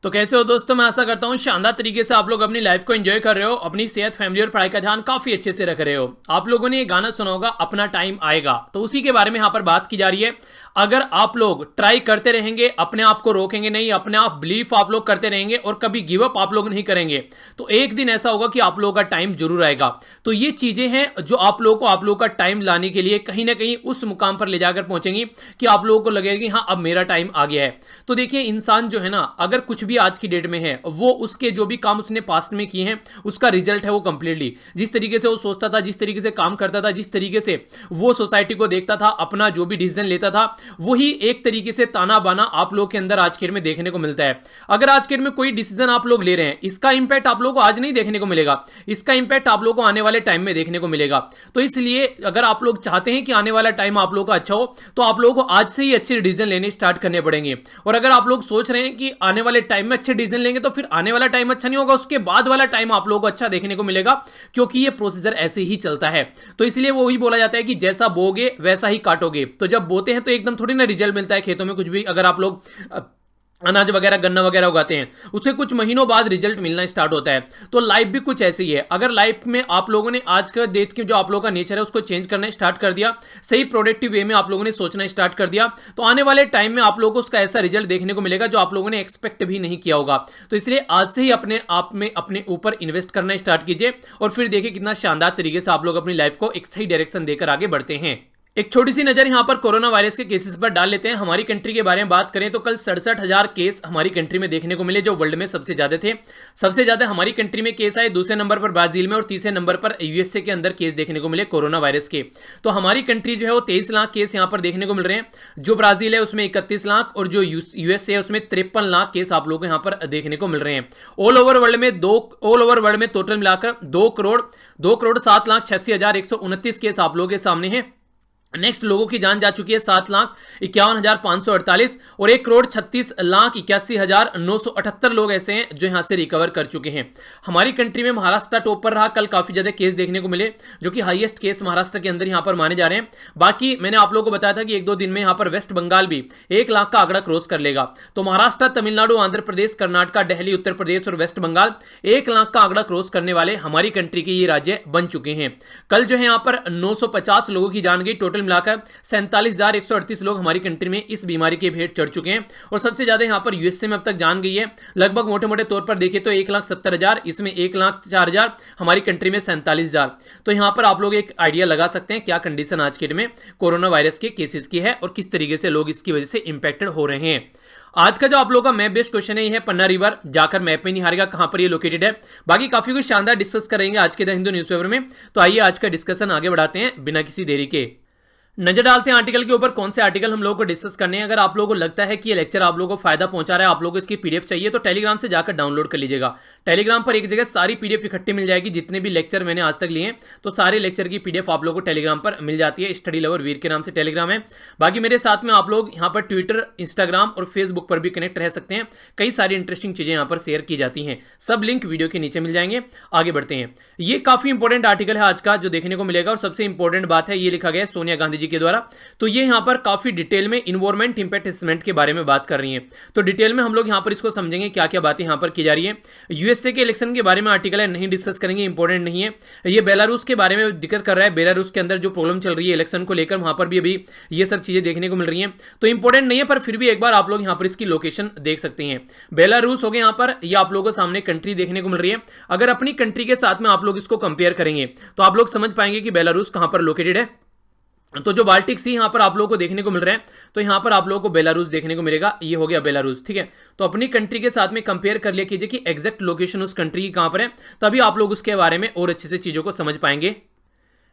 तो कैसे हो दोस्तों। मैं आशा करता हूँ शानदार तरीके से आप लोग अपनी लाइफ को एंजॉय कर रहे हो, अपनी सेहत, फैमिली और पढ़ाई का ध्यान काफी अच्छे से रख रहे हो। आप लोगों ने ये गाना सुना होगा, अपना टाइम आएगा, तो उसी के बारे में यहाँ पर बात की जा रही है। अगर आप लोग ट्राई करते रहेंगे, अपने आप को रोकेंगे नहीं, अपने आप बिलीफ आप लोग करते रहेंगे और कभी गिव अप आप लोग नहीं करेंगे, तो एक दिन ऐसा होगा कि आप लोगों का टाइम जरूर आएगा। तो ये चीजें हैं जो आप लोगों को आप लोगों का टाइम लाने के लिए कहीं ना कहीं उस मुकाम पर ले जाकर पहुंचेंगी कि आप लोगों को लगेगा कि हाँ अब मेरा टाइम आ गया है। तो देखिए, इंसान जो है ना, अगर कुछ भी आज की डेट में है, वो उसके जो भी काम उसने पास्ट में किए हैं उसका रिजल्ट है वो कंप्लीटली जिस तरीके से वो सोचता था, जिस तरीके से काम करता था, जिस तरीके से वो सोसाइटी को देखता था, अपना जो भी डिसीजन लेता था, वही एक तरीके से ताना बाना आप लोग के अंदर आज के डेट में देखने को मिलता है। अगर आज के डेट में कोई डिसीजन आप लोग ले रहे हैं, इसका इंपैक्ट आप लोगों को आज नहीं देखने को मिलेगा, इसका इंपैक्ट आप लोगों को आने वाले टाइम में देखने को मिलेगा। तो इसलिए अगर आप लोग चाहते हैं कि आने वाला टाइम आप लोगों का अच्छा हो, तो आप लोगों को आज से ही अच्छे डिसीजन लेने स्टार्ट करने पड़ेंगे। और अगर आप लोग सोच रहे हैं कि आने वाले टाइम में अच्छे डिसीजन लेंगे तो फिर आने वाला टाइम अच्छा नहीं होगा, उसके बाद वाला टाइम आप लोगों को अच्छा देखने को मिलेगा, क्योंकि ये प्रोसीजर ऐसे ही चलता है। तो इसलिए वो ही बोला जाता है कि जैसा बोगे वैसा ही काटोगे। तो जब बोते हैं तो एकदम थोड़ी ना रिजल्ट मिलता है खेतों में, कुछ भी अगर आप लोग अनाज वगैरह, गन्ना वगैरह उगाते हैं, उसके कुछ महीनों बाद रिजल्ट मिलना स्टार्ट होता है। तो लाइफ भी कुछ ऐसी ही है। अगर लाइफ में आप लोगों ने आज का डेट की जो आप लोगों का नेचर है उसको चेंज करना स्टार्ट कर दिया, सही प्रोडक्टिव वे में आप लोगों ने सोचना स्टार्ट कर दिया, तो आने वाले टाइम में आप लोगों को उसका ऐसा रिजल्ट देखने को मिलेगा जो आप लोगों ने एक्सपेक्ट भी नहीं किया होगा। तो इसलिए आज से ही अपने आप में अपने ऊपर इन्वेस्ट करना स्टार्ट कीजिए और फिर देखिए कितना शानदार तरीके से आप लोग अपनी लाइफ को एक सही डायरेक्शन देकर आगे बढ़ते हैं। एक छोटी सी नजर यहां पर कोरोना वायरस के केसेस पर डाल लेते हैं। हमारी कंट्री के बारे में बात करें तो कल 67,000 केस हमारी कंट्री में देखने को मिले, जो वर्ल्ड में सबसे ज्यादा थे। सबसे ज्यादा हमारी कंट्री में केस आए, दूसरे नंबर पर ब्राजील में और तीसरे नंबर पर यूएसए के अंदर केस देखने को मिले कोरोना वायरस के। तो हमारी कंट्री जो है वो 23 लाख केस यहां पर देखने को मिल रहे हैं। जो ब्राजील है उसमें 31 लाख और जो यूएसए है उसमें 53 लाख केस आप लोगों को यहां पर देखने को मिल रहे हैं। ऑल ओवर वर्ल्ड में टोटल मिलाकर 2,07,86,129 केस आप लोगों के सामने हैं। नेक्स्ट लोगों की जान जा चुकी है 7,51,548 और 1,36,81,978 लोग ऐसे हैं जो यहां से रिकवर कर चुके हैं। हमारी कंट्री में महाराष्ट्र टॉप पर रहा, कल काफी ज्यादा केस देखने को मिले, जो कि हाईएस्ट केस महाराष्ट्र के अंदर यहां पर माने जा रहे हैं। बाकी मैंने आप लोगों को बताया था कि 1-2 दिन में यहां पर वेस्ट बंगाल भी 1 लाख का आंकड़ा क्रॉस कर लेगा। तो महाराष्ट्र, तमिलनाडु, आंध्र प्रदेश, कर्नाटक, दिल्ली, उत्तर प्रदेश और वेस्ट बंगाल 1 लाख का आंकड़ा क्रॉस करने वाले हमारी कंट्री के ये राज्य बन चुके हैं। कल जो है यहां पर 950 लोगों की जान गई, टोटल मिलाकर 47,138 लोग हमारी कंट्री में इस बीमारी के भेंट चढ़ चुके हैं। और सबसे ज्यादा यहां पर यूएसए में अब तक जान गई है, लगभग मोटे मोटे तौर पर देखें तो 1,70,000, इसमें 1,04,000, हमारी कंट्री में 47,000। तो यहां पर आप लोग एक आइडिया लगा सकते हैं क्या कंडीशन आज के डेट में कोरोना वायरस के केसेस की है और किस तरीके से लोग इसकी वजह से इंपैक्टेड हो रहे हैं। आज का जो आप लोगों का मैप बेस्ड क्वेश्चन है ये है पन्ना रिवर, जाकर मैप में नहीं हारेगा कहां पर ये लोकेटेड है। बाकी काफी कुछ शानदार डिस्कस करेंगे आज के द हिंदू न्यूज़पेपर में। तो आइए आज का डिस्कशन आगे बढ़ाते हैं बिना किसी देरी के। नजर डालते हैं आर्टिकल के ऊपर, कौन से आर्टिकल हम लोगों को डिस्कस करने हैं। अगर आप लोगों को लगता है कि ये लेक्चर आप लोगों को फायदा पहुंचा रहा है, आप लोगों को इसकी पीडीएफ चाहिए, तो टेलीग्राम से जाकर डाउनलोड कर लीजिएगा। टेलीग्राम पर एक जगह सारी पीडीएफ इकट्ठी मिल जाएगी, जितने भी लेक्चर मैंने आज तक लिए हैं, तो सारे लेक्चर की पीडीएफ आप लोगों को टेलीग्राम पर मिल जाती है। स्टडी लवर वीर के नाम से टेलीग्राम है। बाकी मेरे साथ में आप लोग यहाँ पर ट्विटर, इंस्टाग्राम और फेसबुक पर भी कनेक्ट रह सकते हैं। कई सारी इंटरेस्टिंग चीजें यहाँ पर शेयर की जाती हैं, सब लिंक वीडियो के नीचे मिल जाएंगे। आगे बढ़ते हैं। ये काफी इंपॉर्टेंट आर्टिकल है आज का जो देखने को मिलेगा, और सबसे इंपॉर्टेंट बात है ये लिखा गया है सोनिया गांधी जी के द्वारा। तो ये यहां पर काफी डिटेल में इन्वायरमेंट इंपैक्ट असेसमेंट के बारे में बात कर रही हैं। तो डिटेल में हम लोग यहां पर इसको समझेंगे क्या क्या बातें यहां पर की जा रही है। यूएसए के इलेक्शन के बारे में आर्टिकल है, नहीं डिस्कस करेंगे, इंपॉर्टेंट नहीं है। ये बेलारूस के बारे में जिक्र कर रहा है, बेलारूस के अंदर जो प्रॉब्लम चल रही है इलेक्शन को लेकर, वहां पर भी अभी ये सब चीजें देखने को मिल रही हैं। तो इंपॉर्टेंट नहीं है, पर फिर भी एक बार आप लोग यहां पर इसकी लोकेशन देख सकते हैं। बेलारूस हो गया यहां पर, ये आप लोगों को सामने कंट्री देखने को मिल रही है। अगर अपनी कंट्री के साथ में आप लोग इसको कंपेयर करेंगे तो आप लोग समझ पाएंगे कि बेलारूस कहां पर लोकेटेड है। तो जो बाल्टिक सी यहां पर आप लोगों को देखने को मिल रहे हैं, तो यहां पर आप लोगों को बेलारूस देखने को मिलेगा। ये हो गया बेलारूस, ठीक है। तो अपनी कंट्री के साथ में कंपेयर कर लिया कीजिए कि एग्जैक्ट लोकेशन उस कंट्री की कहां पर है, तभी आप लोग उसके बारे में और अच्छे से चीजों को समझ पाएंगे।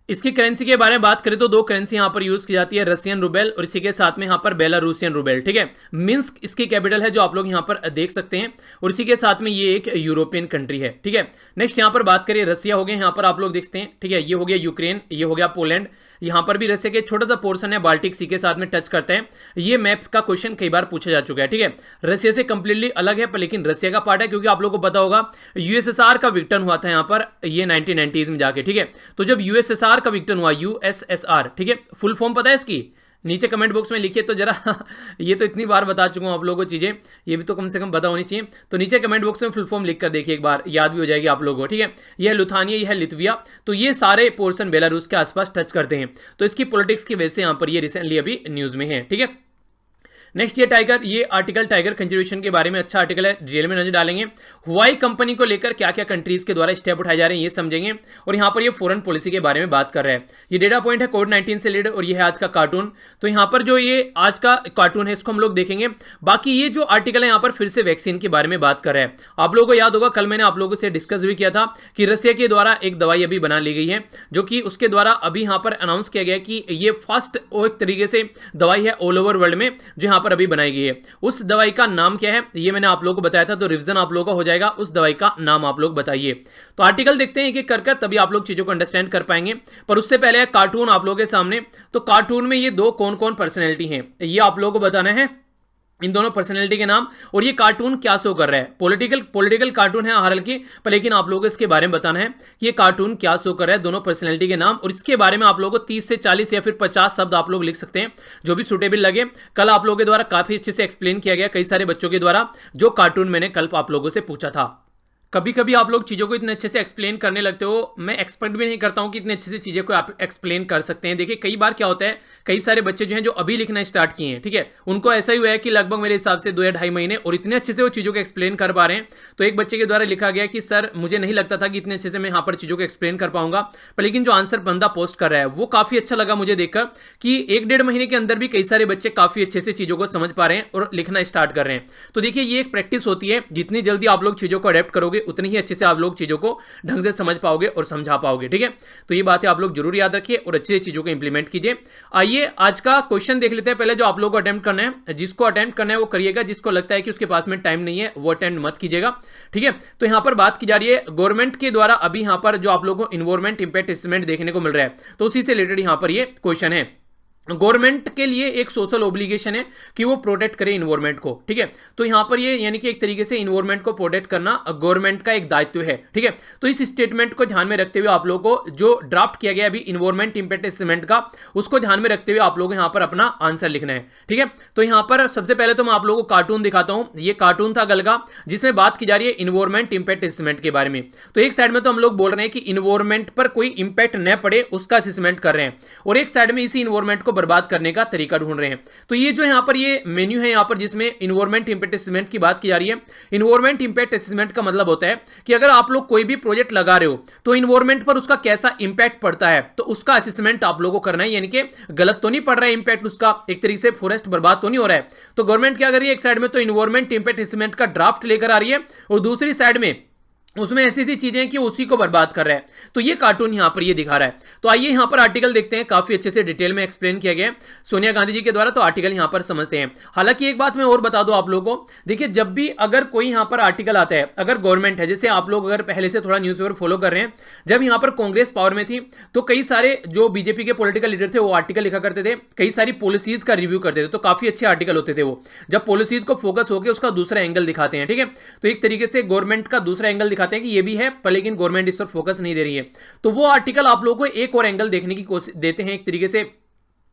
इसकी करेंसी के बारे में बात करें तो 2 करेंसी यहां पर यूज की जाती है, रशियन रूबेल और इसी के साथ में यहां पर बेलारूसियन रूबेल, ठीक है। मिन्स्क इसकी कैपिटल है, जो आप लोग यहां पर देख सकते हैं, और इसी के साथ में ये एक यूरोपियन कंट्री है, ठीक है। नेक्स्ट यहां पर बात करें, रसिया हो गया यहां पर आप लोग देखते हैं, ठीक है। ये हो गया यूक्रेन, ये हो गया पोलैंड, यहां पर भी रसिया के छोटा सा पोर्शन है, बाल्टिक सी के साथ में टच करते हैं। ये मैप्स का क्वेश्चन कई बार पूछा जा चुका है, ठीक है। रसिया से कंप्लीटली अलग है, पर लेकिन रसिया का पार्ट है, क्योंकि आप लोगों को पता होगा यूएसएसआर का विघटन हुआ था यहां पर, ये 1990s में जाके, ठीक है। तो जब यूएसएसआर का विघटन हुआ, यूएसएसआर, ठीक है, फुल फॉर्म पता है इसकी, नीचे कमेंट बॉक्स में लिखिए तो जरा ये तो इतनी बार बता चुका हूँ आप लोगों को चीज़ें, ये भी तो कम से कम पता होनी चाहिए। तो नीचे कमेंट बॉक्स में फुल फॉर्म लिख कर देखिए, एक बार याद भी हो जाएगी आप लोगों को, ठीक है। यह है लुथानिया, यह है लिथुविया, तो ये सारे पोर्शन बेलारूस के आसपास टच करते हैं। तो इसकी पॉलिटिक्स की वजह से यहाँ पर ये रिसेंटली अभी न्यूज़ में है, ठीक है। नेक्स्ट ये आर्टिकल टाइगर कंजर्वेशन के बारे में अच्छा आर्टिकल है, डिटेल में नजर डालेंगे। हुआई कंपनी को लेकर क्या क्या कंट्रीज के द्वारा स्टेप उठाए जा रहे हैं ये समझेंगे, और यहाँ पर ये फॉरेन पॉलिसी के बारे में बात कर रहा है। ये डेटा पॉइंट है कोविड-19 से रिलेटेड, और ये है आज का कार्टून। तो यहाँ पर जो ये आज का कार्टून है इसको हम लोग देखेंगे। बाकी ये जो आर्टिकल है यहाँ पर फिर से वैक्सीन के बारे में बात कर रहा है। आप लोगों को याद होगा कल मैंने आप लोगों से डिस्कस भी किया था कि रसिया के द्वारा एक दवाई अभी बना ली गई है, जो कि उसके द्वारा अभी यहाँ पर अनाउंस किया गया कि ये फर्स्ट एक तरीके से दवाई है ऑल ओवर वर्ल्ड में जो यहाँ पर अभी बनाई गई है। उस दवाई का नाम क्या है ये मैंने आप लोगों को बताया था, तो रिवीजन आप लोगों का हो जाएगा। उस दवाई का नाम आप लोग बताइए। तो आर्टिकल देखते हैं एक कर तभी आप लोग चीजों को अंडरस्टैंड कर पाएंगे। पर उससे पहले कार्टून आप लोगों के सामने। तो कार्टून में ये दो कौन कौन पर्सनैलिटी हैं ये आप लोगों को बताना है, इन दोनों पर्सनैलिटी के नाम, और ये कार्टून क्या शो कर रहा है। पॉलिटिकल कार्टून है हालांकि, पर लेकिन आप लोगों को इसके बारे में बताना है कि ये कार्टून क्या शो कर रहा है, दोनों पर्सनैलिटी के नाम, और इसके बारे में आप लोगों को 30 से 40 या फिर 50 शब्द आप लोग लिख सकते हैं जो भी सुटेबल लगे। कल आप लोगों के द्वारा काफी अच्छे से एक्सप्लेन किया गया कई सारे बच्चों के द्वारा, जो कार्टून मैंने कल आप लोगों से पूछा था। कभी कभी आप लोग चीज़ों को इतने अच्छे से एक्सप्लेन करने लगते हो, मैं एक्सपेक्ट भी नहीं करता हूं कि इतने अच्छे से चीज़ें को आप एक्सप्लेन कर सकते हैं। देखिए कई बार क्या होता है, कई सारे बच्चे जो हैं जो अभी लिखना स्टार्ट किए हैं, ठीक है, उनको ऐसा ही हुआ है कि लगभग मेरे हिसाब से 2 या ढाई महीने, और इतने अच्छे से वो चीज़ों को एक्सप्लेन कर पा रहे हैं। तो एक बच्चे के द्वारा लिखा गया कि सर मुझे नहीं लगता था कि इतने अच्छे से मैं यहाँ पर चीज़ों को एक्सप्लेन कर पाऊंगा, पर लेकिन जो आंसर बंदा पोस्ट कर रहा है वो काफ़ी अच्छा लगा मुझे देखकर कि 1-1.5 महीने के अंदर भी कई सारे बच्चे काफ़ी अच्छे से चीज़ों को समझ पा रहे हैं और लिखना स्टार्ट कर रहे हैं। तो देखिए ये एक प्रैक्टिस होती है, जितनी जल्दी आप लोग चीज़ों को अडेप्ट करोगे उतनी ही अच्छे से आप लोग चीजों को ढंग से समझ पाओगे और समझा पाओगे, ठीक है। तो ये बातें आप लोग जरूर याद रखिए और अच्छी चीजों को इंप्लीमेंट कीजिए। आइए आज का क्वेश्चन देख लेते हैं। पहले जो आप लोगों को अटेम्प्ट करना है, जिसको अटेम्प्ट करना है वो करिएगा, जिसको लगता है कि उसके पास में टाइम नहीं है वो अटेम्प्ट मत कीजिएगा, ठीक है। तो यहां पर बात की जा रही है गवर्नमेंट के द्वारा अभी यहां पर जो आप लोगों को इन्वायरमेंट इंपैक्ट असेसमेंट देखने को मिल रहा है, तो उसी से रिलेटेड यहां पर ये क्वेश्चन है। गवर्नमेंट के लिए एक सोशल ओब्लिगेशन है कि वो प्रोटेक्ट करे इन्वायरमेंट को, ठीक है। तो यहां पर ये यानी कि एक तरीके से इन्वायरमेंट को प्रोटेक्ट करना गवर्नमेंट का एक दायित्व है, ठीक है। तो इस स्टेटमेंट को ध्यान में रखते हुए आप लोगों को जो ड्राफ्ट किया गया अभी इन्वायरमेंट इंपैक्ट असेसमेंट का, उसको ध्यान में रखते हुए आप लोग यहां पर अपना आंसर लिखना है, ठीक है। तो यहां पर सबसे पहले तो मैं आप लोगों को कार्टून दिखाता हूं। ये कार्टून था कल का, जिसमें बात की जा रही है इन्वायरमेंट इंपैक्ट असेसमेंट के बारे में। तो एक साइड में तो हम लोग बोल रहे हैं कि इन्वायरमेंट पर कोई इंपैक्ट न पड़े उसका असेसमेंट कर रहे हैं, और एक साइड में इसी इन्वायरमेंट को बर्बाद करने का तरीका ढूंढ रहे हैं। तो ये जो यहां पर ये मेन्यू है यहां पर जिसमें इन्वायरमेंट इंपैक्ट असेसमेंट की बात की जा रही है। इन्वायरमेंट इंपैक्ट असेसमेंट का मतलब होता है कि अगर आप लोग कोई भी प्रोजेक्ट लगा रहे हो तो इन्वायरमेंट पर उसका कैसा इंपैक्ट पड़ता है, तो उसका असेसमेंट आप लोगों को करना है। यानी कि गलत तो नहीं पड़ रहा है इंपैक्ट उसका, एक तरीके से फॉरेस्ट बर्बाद तो नहीं हो रहा है। तो गवर्नमेंट क्या कर रही है, एक साइड में तो इन्वायरमेंट इंपैक्ट असेसमेंट का ड्राफ्ट लेकर आ रही है, और दूसरी साइड में उसमें ऐसी ऐसी चीजें कि उसी को बर्बाद कर रहा है। तो ये कार्टून यहां पर ये दिखा रहा है। तो आइए यहां पर आर्टिकल देखते हैं, काफी अच्छे से डिटेल में एक्सप्लेन किया गया है सोनिया गांधी जी के द्वारा। तो आर्टिकल यहां पर समझते हैं। हालांकि एक बात मैं और बता दूं आप लोगों को, देखिए जब भी अगर कोई यहां पर आर्टिकल आता है, अगर गवर्नमेंट है, जैसे आप लोग अगर पहले से थोड़ा न्यूज़पेपर फॉलो कर रहे हैं, जब यहां पर कांग्रेस पावर में थी तो कई सारे जो बीजेपी के पॉलिटिकल लीडर थे वो आर्टिकल लिखा करते थे, कई सारी पॉलिसीज का रिव्यू करते थे। तो काफी अच्छे आर्टिकल होते थे वो, जब पॉलिसीज को फोकस होकर उसका दूसरा एंगल दिखाते हैं, ठीक है। तो एक तरीके से गवर्नमेंट का दूसरा एंगल दिखाते हैं कि ये भी है, पर लेकिन गवर्नमेंट इस पर फोकस नहीं दे रही है। तो वो आर्टिकल आप लोगों को एक और एंगल देखने की कोशिश देते हैं, एक तरीके से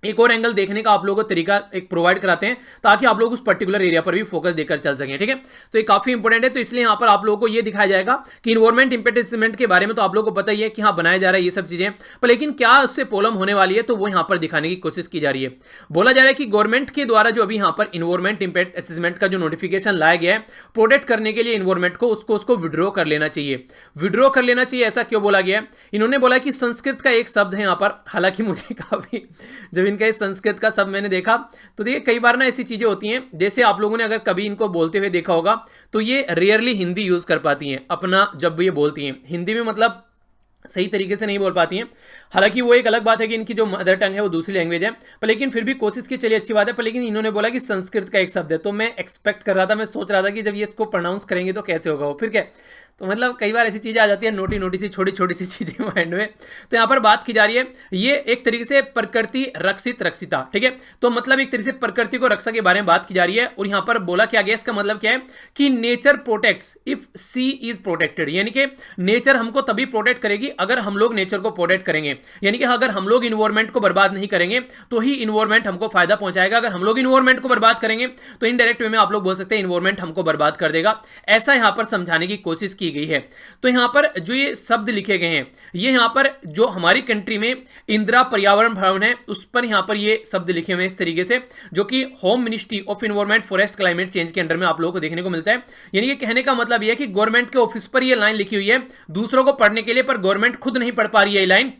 एक और एंगल देखने का आप लोगों को तरीका एक प्रोवाइड कराते हैं, ताकि आप लोग उस पर्टिकुलर एरिया पर भी फोकस देकर चल सकें, ठीक है। तो ये काफी इंपॉर्टेंट है। तो इसलिए यहां पर आप लोगों को ये दिखाया जाएगा कि इन्वायरमेंट इंपैक्ट असेसमेंट के बारे में तो आप लोगों को पता ही है कि हाँ बनाया जा रहा है ये सब चीजें, पर लेकिन क्या उससे प्रॉब्लम होने वाली है, तो वो यहां पर दिखाने की कोशिश की जा रही है। बोला जा रहा है कि गवर्नमेंट के द्वारा जो अभी यहां पर इन्वायरमेंट इंपैक्ट असेसमेंट का जो नोटिफिकेशन लाया गया है, प्रोटेक्ट करने के लिए इन्वायरमेंट को उसको विड्रॉ कर लेना चाहिए। विड्रॉ कर लेना चाहिए, ऐसा क्यों बोला गया है? इन्होंने बोला कि संस्कृत का एक शब्द है यहां पर, हालांकि मुझे काफी जब इनका संस्कृत का सब मैंने देखा तो देखिए कई बार ना ऐसी चीजें होती हैं, जैसे आप लोगों ने अगर कभी इनको बोलते हुए देखा होगा तो ये रेयरली हिंदी यूज कर पाती हैं अपना, जब ये बोलती हैं हिंदी में मतलब सही तरीके से नहीं बोल पाती हैं। हालांकि वो एक अलग बात है कि इनकी जो मदर टंग है वो दूसरी लैंग्वेज है, पर लेकिन फिर भी कोशिश की, चलिए अच्छी बात है। पर लेकिन इन्होंने बोला कि संस्कृत का एक शब्द है, तो मैं एक्सपेक्ट कर रहा था, मैं सोच रहा था कि जब ये इसको प्रोनाउंस करेंगे तो कैसे होगा वो, फिर क्या। तो मतलब कई बार ऐसी चीजें आ जाती है, नोटी नोटी सी छोटी छोटी सी चीजें माइंड में। तो यहाँ पर बात की जा रही है, ये एक तरीके से प्रकृति रक्षित रक्षिता, ठीक है। तो मतलब एक तरीके से प्रकृति को रक्षा के बारे में बात की जा रही है। और यहाँ पर बोला क्या गया, इसका मतलब क्या है कि nature protects if she is protected, यानी कि नेचर हमको तभी प्रोटेक्ट करेगी अगर हम लोग नेचर को प्रोटेक्ट करेंगे। यानी कि अगर हम लोग इन्वायरमेंट को बर्बाद नहीं करेंगे तो ही इन्वायरमेंट हमको फायदा पहुंचाएगा। अगर हम लोग इन्वायरमेंट को बर्बाद करेंगे तो इनडायरेक्ट वे में आप लोग बोल सकते हैं इन्वायरमेंट हमको बर्बाद कर देगा। ऐसा यहां पर समझाने की कोशिश की गई है। तो यहां पर जो ये शब्द लिखे गए हैं, ये यहां पर जो हमारी कंट्री में इंदिरा पर्यावरण भवन है उस पर यहां पर ये शब्द लिखे हुए हैं इस तरीके से, जो कि home ministry of environment forest climate change के अंडर में आप लोगों को देखने को मिलता है। यानी कि कहने का मतलब यह है कि गवर्नमेंट के ऑफिस पर ये लाइन लिखी हुई है दूसरों को पढ़ने के लिए, पर गवर्नमेंट खुद नहीं पढ़ पा रही है ये लाइन,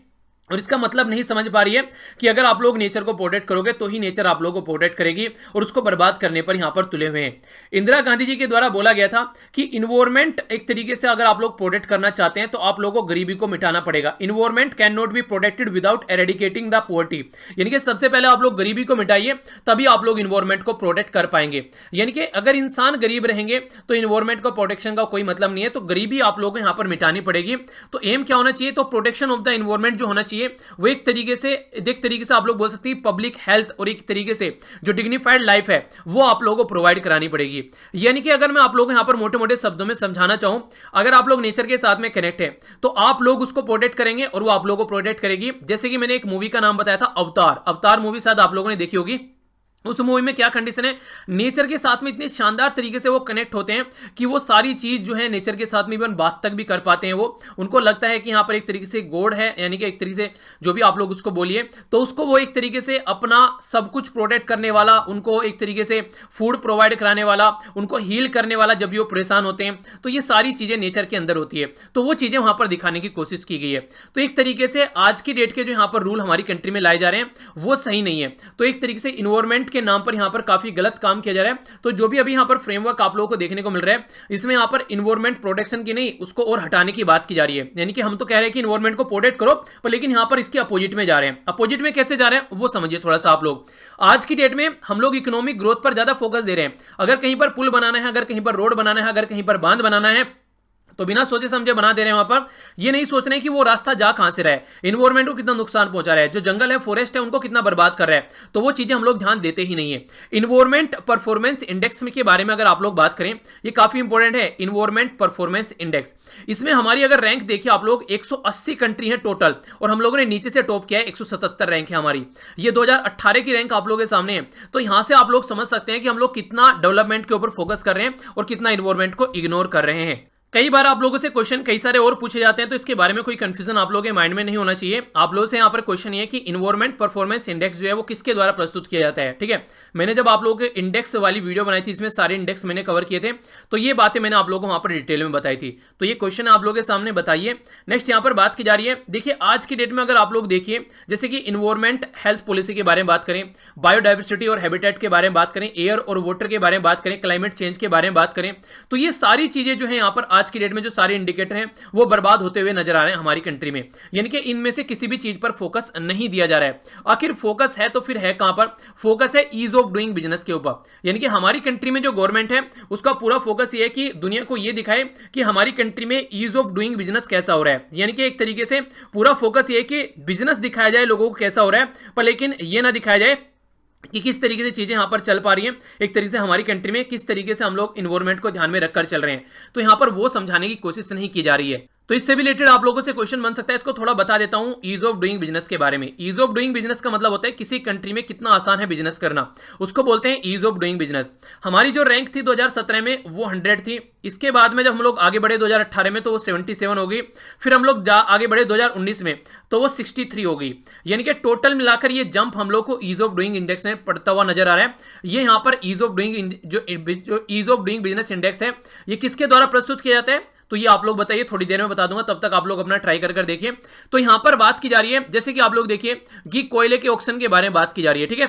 और इसका मतलब नहीं समझ पा रही है कि अगर आप लोग नेचर को प्रोटेक्ट करोगे तो ही नेचर आप लोगों को प्रोटेक्ट करेगी, और उसको बर्बाद करने पर यहां पर तुले हुए हैं। इंदिरा गांधी जी के द्वारा बोला गया था कि इन्वायरमेंट एक तरीके से अगर आप लोग प्रोटेक्ट करना चाहते हैं तो आप लोगों को गरीबी को मिटाना पड़ेगा। Environment can not be protected without eradicating the poverty, यानी कि सबसे पहले आप लोग गरीबी को मिटाइए तभी आप लोग इन्वायरमेंट को प्रोटेक्ट कर पाएंगे। यानी कि अगर इंसान गरीब रहेंगे तो इन्वायरमेंट को प्रोटेक्शन का कोई मतलब नहीं है, तो गरीबी आप लोगों को यहां पर मिटानी पड़ेगी। तो एम क्या होना चाहिए, तो प्रोटेक्शन ऑफ द इन्वायरमेंट जो होना चाहिए वो एक तरीके से आप लोग बोल सकते हैं पब्लिक हेल्थ, और एक तरीके से जो डिग्निफाइड लाइफ है वो आप लोगों को प्रोवाइड करानी पड़ेगी। यानी कि अगर मैं आप लोगों को यहां पर मोटे मोटे शब्दों में समझाना चाहूं, अगर आप लोग नेचर के साथ में कनेक्ट है तो आप लोग उसको प्रोटेक्ट करेंगे और वो आप लोगों को प्रोटेक्ट करेगी। जैसे कि मैंने एक मूवी का नाम बताया था अवतार, अवतार मूवी शायद आप लोगों ने देखी होगी। उस मूवी में क्या कंडीशन है, नेचर के साथ में इतने शानदार तरीके से वो कनेक्ट होते हैं कि वो सारी चीज जो है नेचर के साथ में इवन बात तक भी कर पाते हैं। वो उनको लगता है कि यहाँ पर एक तरीके से गॉड है, यानी कि एक तरीके से जो भी आप लोग उसको बोलिए, तो उसको वो एक तरीके से अपना सब कुछ प्रोटेक्ट करने वाला, उनको एक तरीके से फूड प्रोवाइड कराने वाला, उनको हील करने वाला जब भी वो परेशान होते हैं, तो ये सारी चीजें नेचर के अंदर होती है। तो वो चीजें वहां पर दिखाने की कोशिश की गई है। तो एक तरीके से आज की डेट के जो यहाँ पर रूल हमारी कंट्री में लाए जा रहे हैं वो सही नहीं है। तो एक तरीके से इन्वायरमेंट के नाम पर यहाँ पर काफी गलत काम किया जा रहा है। तो जो भी अभी यहाँ पर फ्रेमवर्क आप लोगों को देखने को मिल रहा है, इसमें यहाँ पर इन्वायरमेंट प्रोटेक्शन की नहीं, उसको और हटाने की बात की जा रही है। यानी कि हम तो कह रहे हैं कि इन्वायरमेंट को प्रोटेक्ट करो, पर लेकिन यहाँ पर इसके अपोजिट में जा रहे हैं। अपोजिट में कैसे जा रहे हैं वो समझिए थोड़ा सा आप लोग। आज की डेट में हम लोग इकोनॉमिक ग्रोथ पर ज्यादा फोकस दे रहे हैं। अगर कहीं पर पुल बनाना है, अगर कहीं पर रोड बनाना है, अगर कहीं पर बांध बनाना है, तो बिना सोचे समझे बना दे रहे हैं। वहां पर ये नहीं सोच रहे हैं कि वो रास्ता जा कहां से रहा है, इन्वायरमेंट को कितना नुकसान पहुंचा रहा है, जो जंगल है, फॉरेस्ट है, उनको कितना बर्बाद कर रहा है। तो वो चीजें हम लोग ध्यान देते ही नहीं है। इन्वायरमेंट परफॉर्मेंस इंडेक्स के बारे में अगर आप लोग बात करें, ये काफी इंपॉर्टेंट है। इन्वायरमेंट परफॉर्मेंस इंडेक्स, इसमें हमारी अगर रैंक देखिए आप लोग, 180 कंट्री है टोटल, और हम लोगों ने नीचे से टॉप किया है, 177 रैंक है हमारी। ये 2018 की रैंक आप लोगों के सामने है। तो यहां से आप लोग समझ सकते हैं कि हम लोग कितना डेवलपमेंट के ऊपर फोकस कर रहे हैं और कितना इन्वायरमेंट को इग्नोर कर रहे हैं। कई बार आप लोगों से क्वेश्चन कई सारे और पूछे जाते हैं, तो इसके बारे में कोई कंफ्यूजन आप लोगों के माइंड में नहीं होना चाहिए। आप लोगों से यहाँ पर क्वेश्चन ये है कि इन्वायरमेंट परफॉर्मेंस इंडेक्स जो है वो किसके द्वारा प्रस्तुत किया जाता है। ठीक है, मैंने जब आप लोगों के इंडेक्स वाली वीडियो बनाई थी, इसमें सारे इंडेक्स मैंने कवर किए थे, तो ये बातें मैंने आप लोगों को वहां पर डिटेल में बताई थी। तो ये क्वेश्चन आप लोगों के सामने बताइए। नेक्स्ट यहाँ पर बात की जा रही है, देखिए आज की डेट में अगर आप लोग देखिए, जैसे कि इन्वायरमेंट हेल्थ पॉलिसी के बारे में बात करें, बायोडाइवर्सिटी और हैबिटेट के बारे में बात करें, एयर और वाटर के बारे में बात करें, क्लाइमेट चेंज के बारे में बात करें, तो ये सारी चीजें जो है यहाँ पर आज की डेट में जो सारी इंडिकेटर हैं वो बर्बाद होते हुए नजर आ रहे हैं हमारी कंट्री में। यानी कि इनमें से किसी भी चीज पर फोकस नहीं दिया जा रहा है। आखिर फोकस है तो फिर है कहां पर? फोकस है ईज ऑफ डूइंग बिजनेस के ऊपर। यानी कि हमारी कंट्री में जो गवर्नमेंट है उसका पूरा फोकस ये है कि दुनिया को ये दिखाए कि हमारी कंट्री में ईज ऑफ डूइंग बिजनेस कैसा हो रहा है। यानी कि एक तरीके से पूरा फोकस ये है कि बिजनेस दिखाया जाए लोगों को कैसा हो रहा है, पर लेकिन ये ना दिखाया जाए कि किस तरीके से चीजें यहां पर चल पा रही हैं, एक तरीके से हमारी कंट्री में किस तरीके से हम लोग इन्वायरमेंट को ध्यान में रखकर चल रहे हैं। तो यहां पर वो समझाने की कोशिश नहीं की जा रही है। तो इससे भी रिलेटेड आप लोगों से क्वेश्चन बन सकता है, इसको थोड़ा बता देता हूं ईज ऑफ डूइंग बिजनेस के बारे में। ईज ऑफ डूइंग बिजनेस का मतलब होता है किसी कंट्री में कितना आसान है बिजनेस करना, उसको बोलते हैं ईज ऑफ डूइंग बिजनेस। हमारी जो रैंक थी 2017 में वो 100 थी। इसके बाद में जब हम लोग आगे बढ़े 2018 में तो वो 77 हो गई। फिर हम लोग आगे बढ़े 2019 में तो वो 63 हो गई। यानी कि टोटल मिलाकर ये जंप हम लोग को ईज ऑफ डूइंग इंडेक्स में पड़ता हुआ नजर आ रहा है। ये यहाँ पर ईज ऑफ डूइंग जो ease of doing business index है ये किसके द्वारा प्रस्तुत किया जाता है, तो ये आप लोग बताइए, थोड़ी देर में बता दूंगा, तब तक आप लोग अपना ट्राई कर देखिए। तो यहां पर बात की जा रही है, जैसे कि आप लोग देखिए कि कोयले के ऑक्शन के बारे में बात की जा रही है। ठीक है,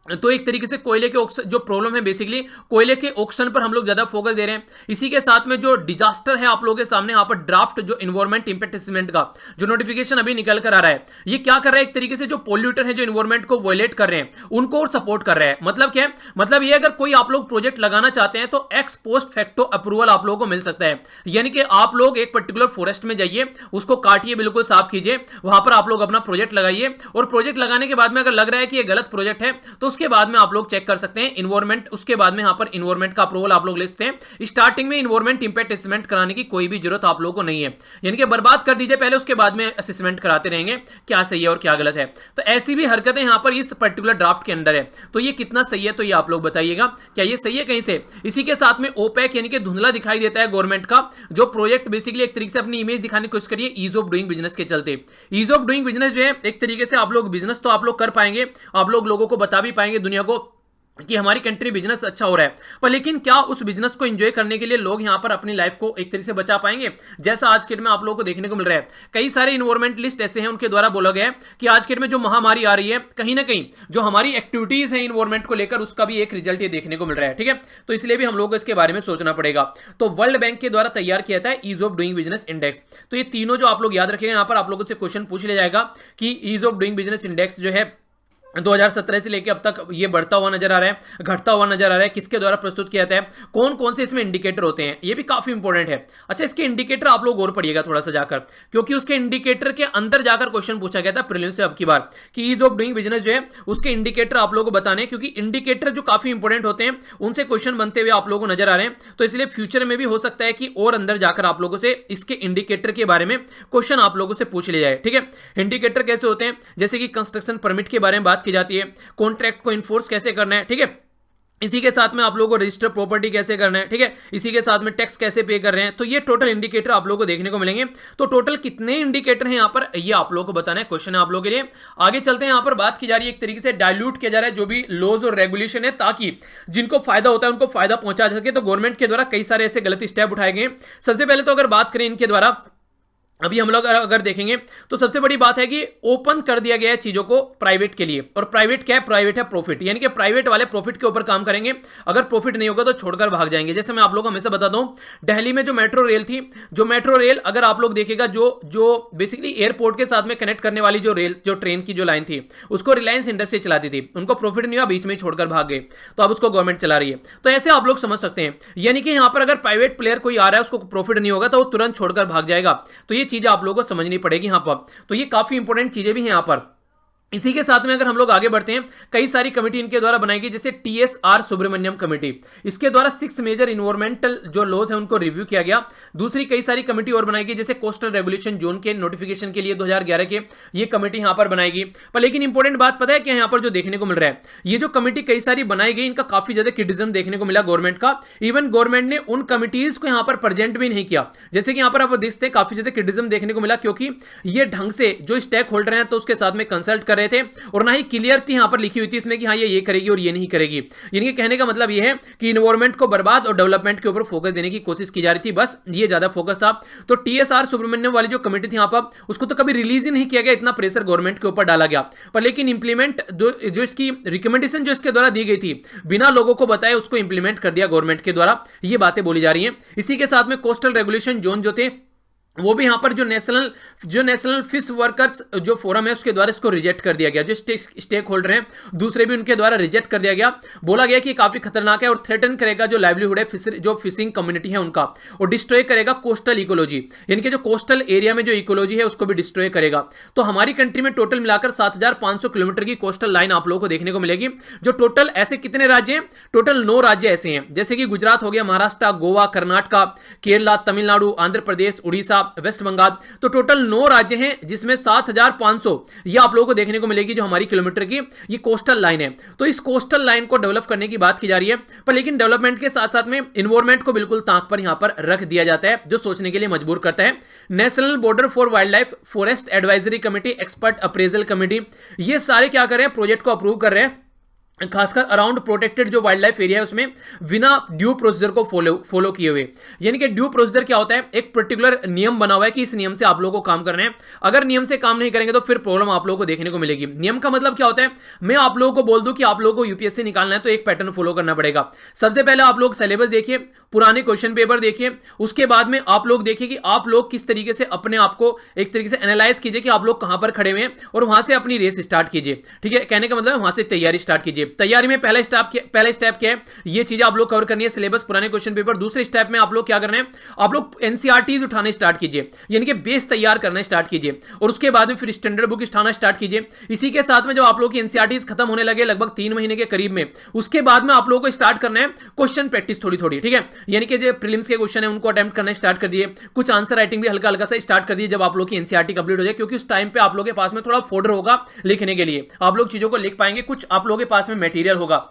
तो एक तरीके से कोयले के ऑक्शन जो प्रॉब्लम है, बेसिकली कोयले के ऑक्शन पर हम लोग ज्यादा फोकस दे रहे हैं। इसी के साथ में जो डिजास्टर है आप लोगों के सामने यहाँ पर ड्राफ्ट जो इन्वायरमेंट इंपैक्ट असेसमेंट का जो नोटिफिकेशन अभी निकल कर आ रहा है, ये क्या कर रहा है, एक तरीके से जो पोल्यूटर है जो इन्वायरमेंट को वायलेट कर रहे हैं उनको और सपोर्ट कर रहा है। मतलब क्या है, मतलब ये अगर कोई आप लोग प्रोजेक्ट लगाना चाहते हैं तो एक्स पोस्ट फैक्टो अप्रूवल आप लोगों को मिल सकता है। यानी कि आप लोग एक पर्टिकुलर फॉरेस्ट में जाइए, उसको काटिए, बिल्कुल साफ कीजिए, वहां पर आप लोग अपना प्रोजेक्ट लगाइए, और प्रोजेक्ट लगाने के बाद में अगर लग रहा है कि ये गलत प्रोजेक्ट है तो उसके बाद में आप लोग चेक कर सकते हैं इन्वायरमेंट, उसके बाद में यहां पर इन्वायरमेंट का अप्रूवल आप लोग ले सकते हैं। स्टार्टिंग में इन्वायरमेंट इंपैक्ट असेसमेंट कराने की कोई भी जरूरत आप लोगों को नहीं है, यानी कि बर्बाद कर दीजिए पहले, उसके बाद में असेसमेंट कराते रहेंगे क्या सही है और क्या गलत है। तो ऐसी भी हरकतें यहां पर इस पर्टिकुलर ड्राफ्ट के अंदर है, तो ये कितना सही है तो ये आप लोग बताइएगा, क्या ये सही है कहीं से। इसी के साथ में ओपैक यानी कि धुंधला दिखाई देता है गवर्नमेंट का जो प्रोजेक्ट, बेसिकली एक तरीके से अपनी इमेज दिखाने की कोशिश करिए ईज ऑफ डूइंग बिजनेस के चलते। ईज ऑफ डूइंग बिजनेस जो है एक तरीके से आप लोग बिजनेस तो आप लोग कर पाएंगे, आप लोग लोगों को बता भी पाएंगे दुनिया को कि हमारी कंट्री बिजनेस अच्छा हो रहा है, पर लेकिन क्या उस बिजनेस को एंजॉय करने के लिए लोग यहां पर अपनी लाइफ को एक तरीके से बचा पाएंगे, जैसा आज के डेट में आप लोगों को देखने को मिल रहा है। कई सारे इन्वायरमेंटलिस्ट ऐसे हैं उनके द्वारा बोला गया है कि आज के डेट में जो महामारी आ रही है, कहीं ना कहीं जो हमारी एक्टिविटीज है इन्वायरमेंट को लेकर, उसका भी एक रिजल्ट ये देखने को मिल रहा है। ठीक है, तो इसलिए भी हम लोग को इसके बारे में सोचना पड़ेगा। तो वर्ल्ड बैंक के द्वारा तैयार किया था ease of doing business index. तो ये तीनों जो आप लोग याद रखेंगे, यहां पर आप लोगों से क्वेश्चन पूछ लिया जाएगा कि ease of doing business index जो है 2017 से लेकर अब तक ये बढ़ता हुआ नजर आ रहा है, घटता हुआ नजर आ रहा है, किसके द्वारा प्रस्तुत किया जाता है, कौन कौन से इसमें इंडिकेटर होते हैं, ये भी काफी इंपॉर्टेंट है। अच्छा, इसके इंडिकेटर आप लोग और पढ़िएगा थोड़ा सा जाकर, क्योंकि उसके इंडिकेटर के अंदर जाकर क्वेश्चन पूछा गया था प्रीलिम्स से अब की बार कि ईज ऑफ डूइंग बिजनेस जो है उसके इंडिकेटर आप लोगों को बताने, क्योंकि इंडिकेटर जो काफी इंपॉर्टेंट होते हैं उनसे क्वेश्चन बनते हुए आप लोगों को नजर आ रहे हैं। तो इसलिए फ्यूचर में भी हो सकता है कि और अंदर जाकर आप लोगों से इसके इंडिकेटर के बारे में क्वेश्चन आप लोगों से पूछ लिया जाए। ठीक है, इंडिकेटर कैसे होते हैं, जैसे कि कंस्ट्रक्शन परमिट के बारे में बात की जाती है, कॉन्ट्रैक्ट को इन्फोर्स कैसे करना है, ठीक है, इसी के साथ में आप लोगों को रजिस्टर प्रॉपर्टी कैसे करना है, ठीक है, इसी के साथ में टैक्स कैसे पे कर रहे हैं, तो ये टोटल इंडिकेटर आप लोगों को देखने को मिलेंगे। तो टोटल कितने इंडिकेटर हैं यहां पर, ये आप लोगों को बताना है, क्वेश्चन है आप लोगों के लिए। आगे चलते हैं, यहां पर बात की जा रही है एक तरीके से डाइल्यूट किया जा रहा है जो भी लॉज और रेगुलेशन है, ताकि जिनको फायदा होता है उनको फायदा पहुंचा जा सके। तो गवर्नमेंट के द्वारा कई सारे ऐसे गलत स्टेप उठाए गए। सबसे पहले तो अगर बात करें इनके द्वारा, अभी हम लोग अगर देखेंगे तो सबसे बड़ी बात है कि ओपन कर दिया गया है चीजों को प्राइवेट के लिए। और प्राइवेट क्या है, प्राइवेट है प्रॉफिट, यानी कि प्राइवेट वाले प्रॉफिट के ऊपर काम करेंगे, अगर प्रॉफिट नहीं होगा तो छोड़कर भाग जाएंगे। जैसे मैं आप लोगों को हमेशा बताता हूं, दिल्ली में जो मेट्रो रेल थी, जो मेट्रो रेल अगर आप लोग देखेगा जो बेसिकली एयरपोर्ट के साथ में कनेक्ट करने वाली जो रेल, जो ट्रेन की जो लाइन थी, उसको रिलायंस इंडस्ट्री चलाती थी, उनको प्रॉफिट नहीं हुआ, बीच में छोड़कर भाग गए, तो अब उसको गवर्नमेंट चला रही है। तो ऐसे आप लोग समझ सकते हैं, यानी कि यहां पर अगर प्राइवेट प्लेयर कोई आ रहा है, उसको प्रॉफिट नहीं होगा तो वो तुरंत छोड़कर भाग जाएगा। तो ये चीजें आप लोगों को समझ पड़ेगी यहां पर। तो ये काफी इंपॉर्टेंट चीजें भी हैं यहां पर। इसी के साथ में अगर हम लोग आगे बढ़ते हैं, कई सारी कमेटी इनके द्वारा बनाई गई, जैसे TSR सुब्रमण्यम कमेटी, इसके द्वारा 6 मेजर इन्वायरमेंटल जो लॉज है उनको रिव्यू किया गया। दूसरी कई सारी कमेटी और बनाई गई, जैसे कोस्टल रेगुलेशन जोन के नोटिफिकेशन के लिए 2011 के ये कमेटी यहां पर बनाएगी। पर लेकिन इंपॉर्टेंट बात पता है कि यहां पर जो देखने को मिल रहा है, ये जो कमेटी कई सारी बनाई गई, इनका काफी ज्यादा क्रिटिसिज्म देखने को मिला गवर्नमेंट का। इवन गवर्नमेंट ने उन कमिटीज को यहां पर प्रेजेंट भी नहीं किया, जैसे कि यहां पर आप देखते हैं काफी ज्यादा क्रिटिसिज्म देखने को मिला, क्योंकि ये ढंग से जो स्टेक होल्डर हैं तो उसके साथ में कंसल्ट कर रहे थे, और ना ही क्लियरिटी यहां पर लिखी हुई थी इसमें कि हाँ ये करेगी और ये नहीं करेगी। यानी कि कहने का मतलब ये है कि इन्वायरमेंट को बर्बाद और डेवलपमेंट के ऊपर फोकस देने की कोशिश की जा रही थी, बस ये ज्यादा फोकस था। तो TSR सुब्रमण्यम वाली जो कमेटी थी यहां पर, उसको तो कभी रिलीज ही नहीं किया गया, इतना प्रेशर गवर्नमेंट के ऊपर डाला गया। पर लेकिन इंप्लीमेंट जो इसकी रिकमेंडेशन जो इसके द्वारा दी गई थी, बिना लोगों को बताए उसको इंप्लीमेंट कर दिया गवर्नमेंट के द्वारा, ये बातें बोली जा रही हैं। इसी के साथ में कोस्टल रेगुलेशन जोन जो थे, वो भी यहां पर जो नेशनल फिश वर्कर्स जो फोरम है उसके द्वारा इसको रिजेक्ट कर दिया गया। जो स्टेक होल्डर हैं दूसरे भी उनके द्वारा रिजेक्ट कर दिया गया। बोला गया कि काफी खतरनाक है और थ्रेटन करेगा जो लाइवलीहुड है जो फिशिंग कम्युनिटी है उनका, और डिस्ट्रॉय करेगा कोस्टल इकोलॉजी, यानी कि जो कोस्टल एरिया में जो इकोलॉजी है उसको भी डिस्ट्रॉय करेगा। तो हमारी कंट्री में टोटल मिलाकर 7500 किलोमीटर की कोस्टल लाइन आप लोगों को देखने को मिलेगी। जो टोटल ऐसे कितने राज्य हैं, टोटल 9 राज्य ऐसे हैं, जैसे कि गुजरात हो गया, महाराष्ट्र, गोवा, कर्नाटका, केरला, तमिलनाडु, आंध्र प्रदेश, उड़ीसा, वेस्ट बंगाल। तो टोटल 9 राज्य हैं, जिसमें 7500 ये आप लोगों को देखने को मिलेगी जो हमारी किलोमीटर की ये कोस्टल लाइन है। तो इस कोस्टल लाइन को डेवलप करने की बात की जा रही है, पर लेकिन डेवलपमेंट के साथ साथ में इन्वायरमेंट को बिल्कुल ताक पर यहां पर रख दिया जाता है, जो सोचने के लिए मजबूर करता है। National border for wild life, forest advisory committee, expert appraisal committee, ये सारे क्या कर रहे हैं, प्रोजेक्ट को अप्रूव कर रहे हैं। खासकर अराउंड प्रोटेक्टेड जो वाइल्ड लाइफ एरिया है उसमें बिना ड्यू प्रोसीजर को फॉलो किए हुए। यानी कि ड्यू प्रोसीजर क्या होता है, एक पर्टिकुलर नियम बना हुआ है कि इस नियम से आप लोगों को काम करना है, अगर नियम से काम नहीं करेंगे तो फिर प्रॉब्लम आप लोगों को देखने को मिलेगी। नियम का मतलब क्या होता है, मैं आप लोगों को बोल दूं कि आप लोगों को यूपीएससी निकालना है तो एक पैटर्न फॉलो करना पड़ेगा। सबसे पहले आप लोग सिलेबस देखिए, पुराने क्वेश्चन पेपर देखिए, उसके बाद में आप लोग देखिए कि आप लोग किस तरीके से अपने आप को एक तरीके से एनालाइज कीजिए कि आप लोग कहां पर खड़े हुए हैं और वहां से अपनी रेस स्टार्ट कीजिए। ठीक है, कहने का मतलब वहां से तैयारी स्टार्ट कीजिए। तैयारी में पहला स्टेप क्या है, ये चीजें आप लोग कवर करनी है, सिलेबस, पुराने क्वेश्चन पेपर। दूसरे स्टेप में आप लोग क्या करना है, आप लोग एनसीईआरटीज उठाने स्टार्ट कीजिए, यानी कि बेस तैयार करना स्टार्ट कीजिए, और उसके बाद में फिर स्टैंडर्ड बुक उठाना स्टार्ट कीजिए। इसी के साथ में जब आप लोग की एनसीईआरटीज खत्म होने लगे लगभग 3 महीने के करीब में, उसके बाद में आप लोगों को स्टार्ट करना है क्वेश्चन प्रैक्टिस थोड़ी थोड़ी। ठीक है, यानी कि जो प्रीलिम्स के क्वेश्चन है उनको अटेम्प्ट करना स्टार्ट कर दिए, कुछ आंसर राइटिंग भी हल्का हल्का सा स्टार्ट कर दिए जब आप लोग की एनसीईआरटी कंप्लीट हो जाए, क्योंकि उस टाइम पे आप लोगों के पास में थोड़ा फोल्डर होगा लिखने के लिए, आप लोग चीजों को लिख पाएंगे, कुछ आप लोगों के पास में मटेरियल होगा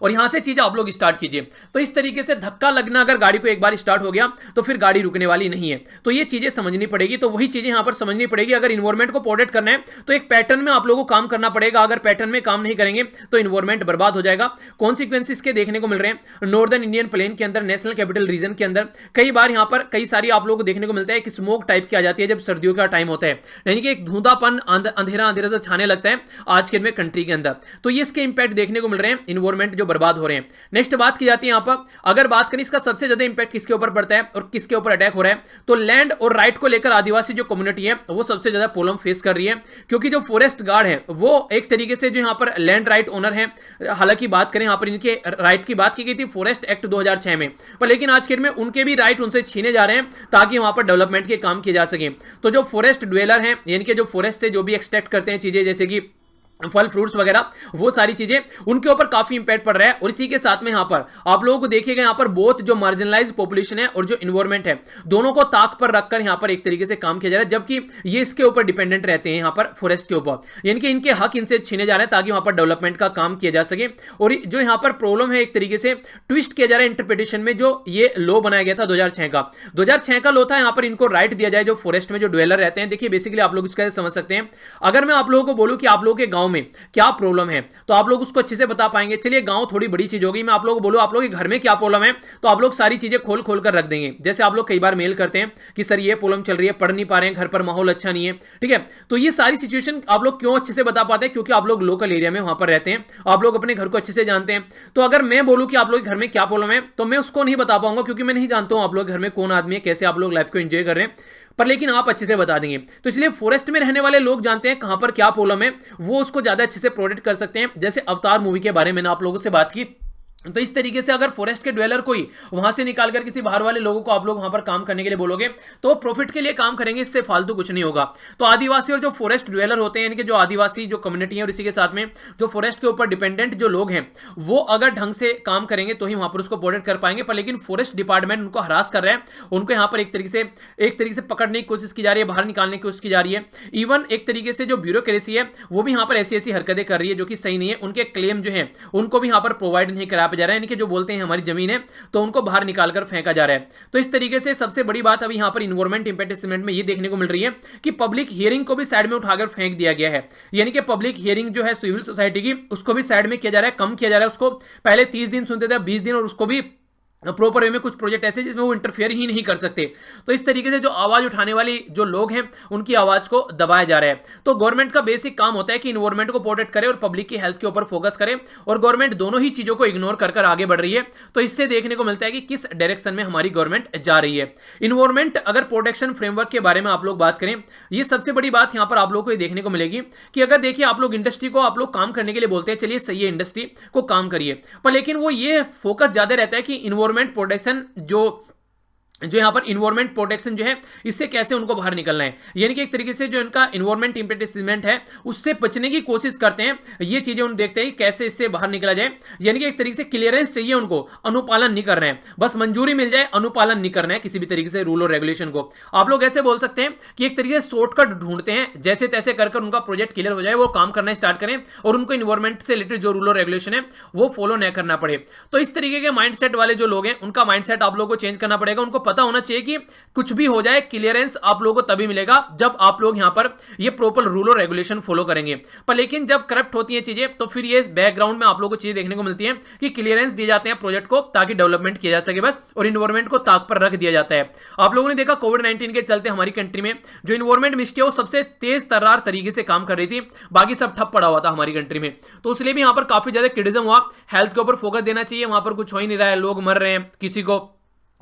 और यहां से चीजें आप लोग स्टार्ट कीजिए। तो इस तरीके से धक्का लगना, अगर गाड़ी को एक बार स्टार्ट हो गया तो फिर गाड़ी रुकने वाली नहीं है, तो ये चीजें समझनी पड़ेगी। तो वही चीजें यहां पर समझनी पड़ेगी। अगर इन्वायरमेंट को प्रोटेक्ट करना है तो एक पैटर्न में आप लोगों को काम करना पड़ेगा, अगर पैटर्न में काम नहीं करेंगे तो इन्वायरमेंट बर्बाद हो जाएगा। कॉन्सिक्वेंसेस के देखने को मिल रहे हैं नॉर्दर्न इंडियन प्लेन के अंदर, नेशनल कैपिटल रीजन के अंदर कई बार यहां पर कई सारी आप लोगों को देखने को मिलता है कि स्मोक टाइप की आ जाती है जब सर्दियों का टाइम होता है, यानी कि एक धुंधापन, अंधेरा अंधेरा से छाने लगता है आज के कंट्री के अंदर। तो ये इसके इंपैक्ट देखने को मिल रहे हैं, इन्वायरमेंट जो बर्बाद हो रहे हैं। नेक्स्ट बात की जाती है यहां पर, अगर बात करें इसका सबसे ज्यादा इंपैक्ट किसके ऊपर पड़ता है और किसके ऊपर अटैक हो रहा है, तो लैंड और राइट को लेकर आदिवासी जो कम्युनिटी है वो सबसे ज्यादा प्रॉब्लम फेस कर रही है, क्योंकि जो फॉरेस्ट गार्ड है वो एक तरीके से जो यहां पर लैंड राइट ओनर है। हालांकि बात करें यहां पर इनके राइट की बात की गई थी फॉरेस्ट एक्ट 2006 में, पर लेकिन आज के डेट में उनके भी राइट उनसे छीने जा रहे हैं ताकि वहां पर डेवलपमेंट के काम किए जा सके। तो जो फॉरेस्ट ड्वेलर हैं, यानी कि जो फॉरेस्ट से जो भी एक्सट्रैक्ट करते हैं चीजें जैसे कि फल फ्रूट्स वगैरह, वो सारी चीजें उनके ऊपर काफी इंपैक्ट पड़ रहा है। और इसी के साथ में यहां पर आप लोगों को देखिएगा यहां पर बहुत जो मार्जिनलाइज पॉपुलेशन है और जो इन्वायरमेंट है दोनों को ताक पर रखकर यहां पर एक तरीके से काम किया जा रहा है, जबकि ये इसके ऊपर डिपेंडेंट रहते हैं यहां पर फॉरेस्ट के ऊपर, यानी कि इनके हक इनसे छीने जा रहे हैं ताकि वहां पर डेवलपमेंट का काम किया जा सके। और जो यहां पर प्रॉब्लम है एक तरीके से ट्विस्ट किया जा रहा है इंटरप्रिटेशन में, जो ये लॉ बनाया गया था 2006 का लॉ था, यहां पर इनको राइट दिया जाए जो फॉरेस्ट में जो ड्वेलर रहते हैं। देखिए बेसिकली आप लोग इसका समझ सकते हैं, अगर मैं आप लोगों को बोलूं कि आप लोगों के गांव में क्या प्रॉब्लम है तो आप लोग उसको अच्छे से बता पाएंगे। चलिए गांव थोड़ी बड़ी चीज होगी, मैं आप लोगों को बोलूं आप लोगों के घर में क्या प्रॉब्लम है तो आप लोग सारी चीजें खोल खोल कर रख देंगे। जैसे आप लोग कई बार मेल करते हैं कि सर ये प्रॉब्लम चल रही है, पढ़ नहीं पा रहे हैं, घर पर माहौल अच्छा नहीं है, ठीक है। तो ये सारी सिचुएशन आप लोग क्यों अच्छे से बता पाते हैं, क्योंकि आप लोग लोकल एरिया में वहां पर रहते हैं, आप लोग अपने घर को अच्छे से जानते हैं। तो अगर मैं बोलूं कि आप लोग के घर में क्या प्रॉब्लम है तो मैं उसको नहीं बता पाऊंगा, क्योंकि मैं नहीं जानता हूं आप लोग घर में कौन आदमी है, कैसे आप लोग लाइफ को एंजॉय कर रहे हैं, पर लेकिन आप अच्छे से बता देंगे। तो इसलिए फॉरेस्ट में रहने वाले लोग जानते हैं कहां पर क्या प्रॉब्लम है, वो उसको ज्यादा अच्छे से प्रोटेक्ट कर सकते हैं। जैसे अवतार मूवी के बारे में मैंने आप लोगों से बात की, तो इस तरीके से अगर फॉरेस्ट के ड्वेलर कोई वहां से निकालकर किसी बाहर वाले लोगों को आप लोग वहां पर काम करने के लिए बोलोगे तो प्रॉफिट के लिए काम करेंगे, इससे फालतू कुछ नहीं होगा। तो आदिवासी और जो फॉरेस्ट ड्वेलर होते हैं, यानी कि जो आदिवासी जो कम्युनिटी है और इसी के साथ में जो फॉरेस्ट के ऊपर डिपेंडेंट जो लोग हैं, वो अगर ढंग से काम करेंगे तो ही वहां पर उसको प्रोटेक्ट कर पाएंगे। पर लेकिन फॉरेस्ट डिपार्टमेंट उनको हरास कर रहा है, उनको यहाँ पर एक तरीके से पकड़ने की कोशिश की जा रही है, बाहर निकालने की कोशिश की जा रही है। इवन एक तरीके से जो ब्यूरोक्रेसी है वो भी यहाँ पर ऐसी हरकतें कर रही है जो कि सही नहीं है। उनके क्लेम जो है उनको भी यहाँ पर प्रोवाइड नहीं करा जा रहा है, यानी कि जो बोलते हैं हमारी जमीन है तो उनको बाहर निकालकर फेंका जा रहा है। तो इस तरीके से सबसे बड़ी बात अभी यहां पर इन्वायरमेंट इंपैक्ट एसेसमेंट में ये देखने को मिल रही है कि पब्लिक हियरिंग को भी साइड में उठाकर फेंक दिया गया है, यानी कि पब्लिक हियरिंग जो है सिविल सोसाइटी की उसको भी साइड में किया जा रहा है, कम किया जा रहा है। उसको पहले 30 दिन सुनते थे, 20 दिन, और उसको भी प्रॉपर वे में कुछ प्रोजेक्ट ऐसे जिसमें वो इंटरफेयर ही नहीं कर सकते। तो इस तरीके से जो आवाज उठाने वाली जो लोग हैं उनकी आवाज को दबाया जा रहा है। तो गवर्नमेंट का बेसिक काम होता है कि इन्वायरमेंट को प्रोटेक्ट करे और पब्लिक की हेल्थ के ऊपर फोकस करे, और गवर्नमेंट दोनों ही चीजों को इग्नोर कर आगे बढ़ रही है। तो इससे देखने को मिलता है कि किस डायरेक्शन में हमारी गवर्नमेंट जा रही है। इन्वायरमेंट अगर प्रोटेक्शन फ्रेमवर्क के बारे में आप लोग बात करें, ये सबसे बड़ी बात यहां पर आप लोग को ये देखने को मिलेगी कि अगर देखिए आप लोग इंडस्ट्री को आप लोग काम करने के लिए बोलते हैं, चलिए सही है इंडस्ट्री को काम करिए, पर लेकिन वो ये फोकस ज्यादा रहता है कि इन्वायरमेंट प्रोटेक्शन जो यहां पर इन्वायरमेंट प्रोटेक्शन जो है इससे कैसे उनको बाहर निकलना है, यानी कि एक तरीके से जो इनका इन्वायरमेंट इंपैक्ट एसेसमेंट है उससे बचने की कोशिश करते हैं। ये चीजें उन देखते हैं कि कैसे इससे बाहर निकला जाए, यानी कि एक तरीके से क्लियरेंस चाहिए उनको, अनुपालन नहीं करना है, बस मंजूरी मिल जाए, अनुपालन नहीं करना है किसी भी तरीके से रूल और रेगुलेशन को। आप लोग ऐसे बोल सकते हैं कि एक तरीके से शॉर्टकट ढूंढते हैं, जैसे तैसे कर उनका प्रोजेक्ट क्लियर हो जाए, वो काम करना स्टार्ट करें और उनको इन्वायरमेंट से रिलेटेड जो रूल और रेगुलेशन है वो फॉलो नहीं करना पड़े। तो इस तरीके के माइंडसेट वाले जो लोग हैं उनका माइंडसेट आप लोगों को चेंज करना पड़ेगा, उनको पता होना चाहिए कि कुछ भी हो जाए क्लियरेंस आप लोगों को तभी मिलेगा जब आप लोग यहां पर ये प्रॉपर रूल और रेगुलेशन फॉलो करेंगे। पर लेकिन जब करप्ट होती है चीजें तो फिर ये बैकग्राउंड में आप लोगों को चीजें देखने को मिलती है कि क्लियरेंस दिए जाते हैं प्रोजेक्ट को ताकि डेवलपमेंट किया जा सके बस, और इन्वायरमेंट को ताक पर रख दिया जाता है। आप लोगों ने देखा कोविड-19 के चलते हमारी कंट्री में जो इन्वायरमेंट मिनिस्ट्री है वो सबसे तेज तर्रार तरीके से काम कर रही थी, बाकी सब ठप पड़ा हुआ था हमारी कंट्री में। तो इसलिए भी यहां पर काफी ज्यादा क्रिटिसिज्म हुआ, हेल्थ के ऊपर फोकस देना चाहिए, वहां पर कुछ हो ही नहीं रहा है, लोग मर रहे हैं, किसी को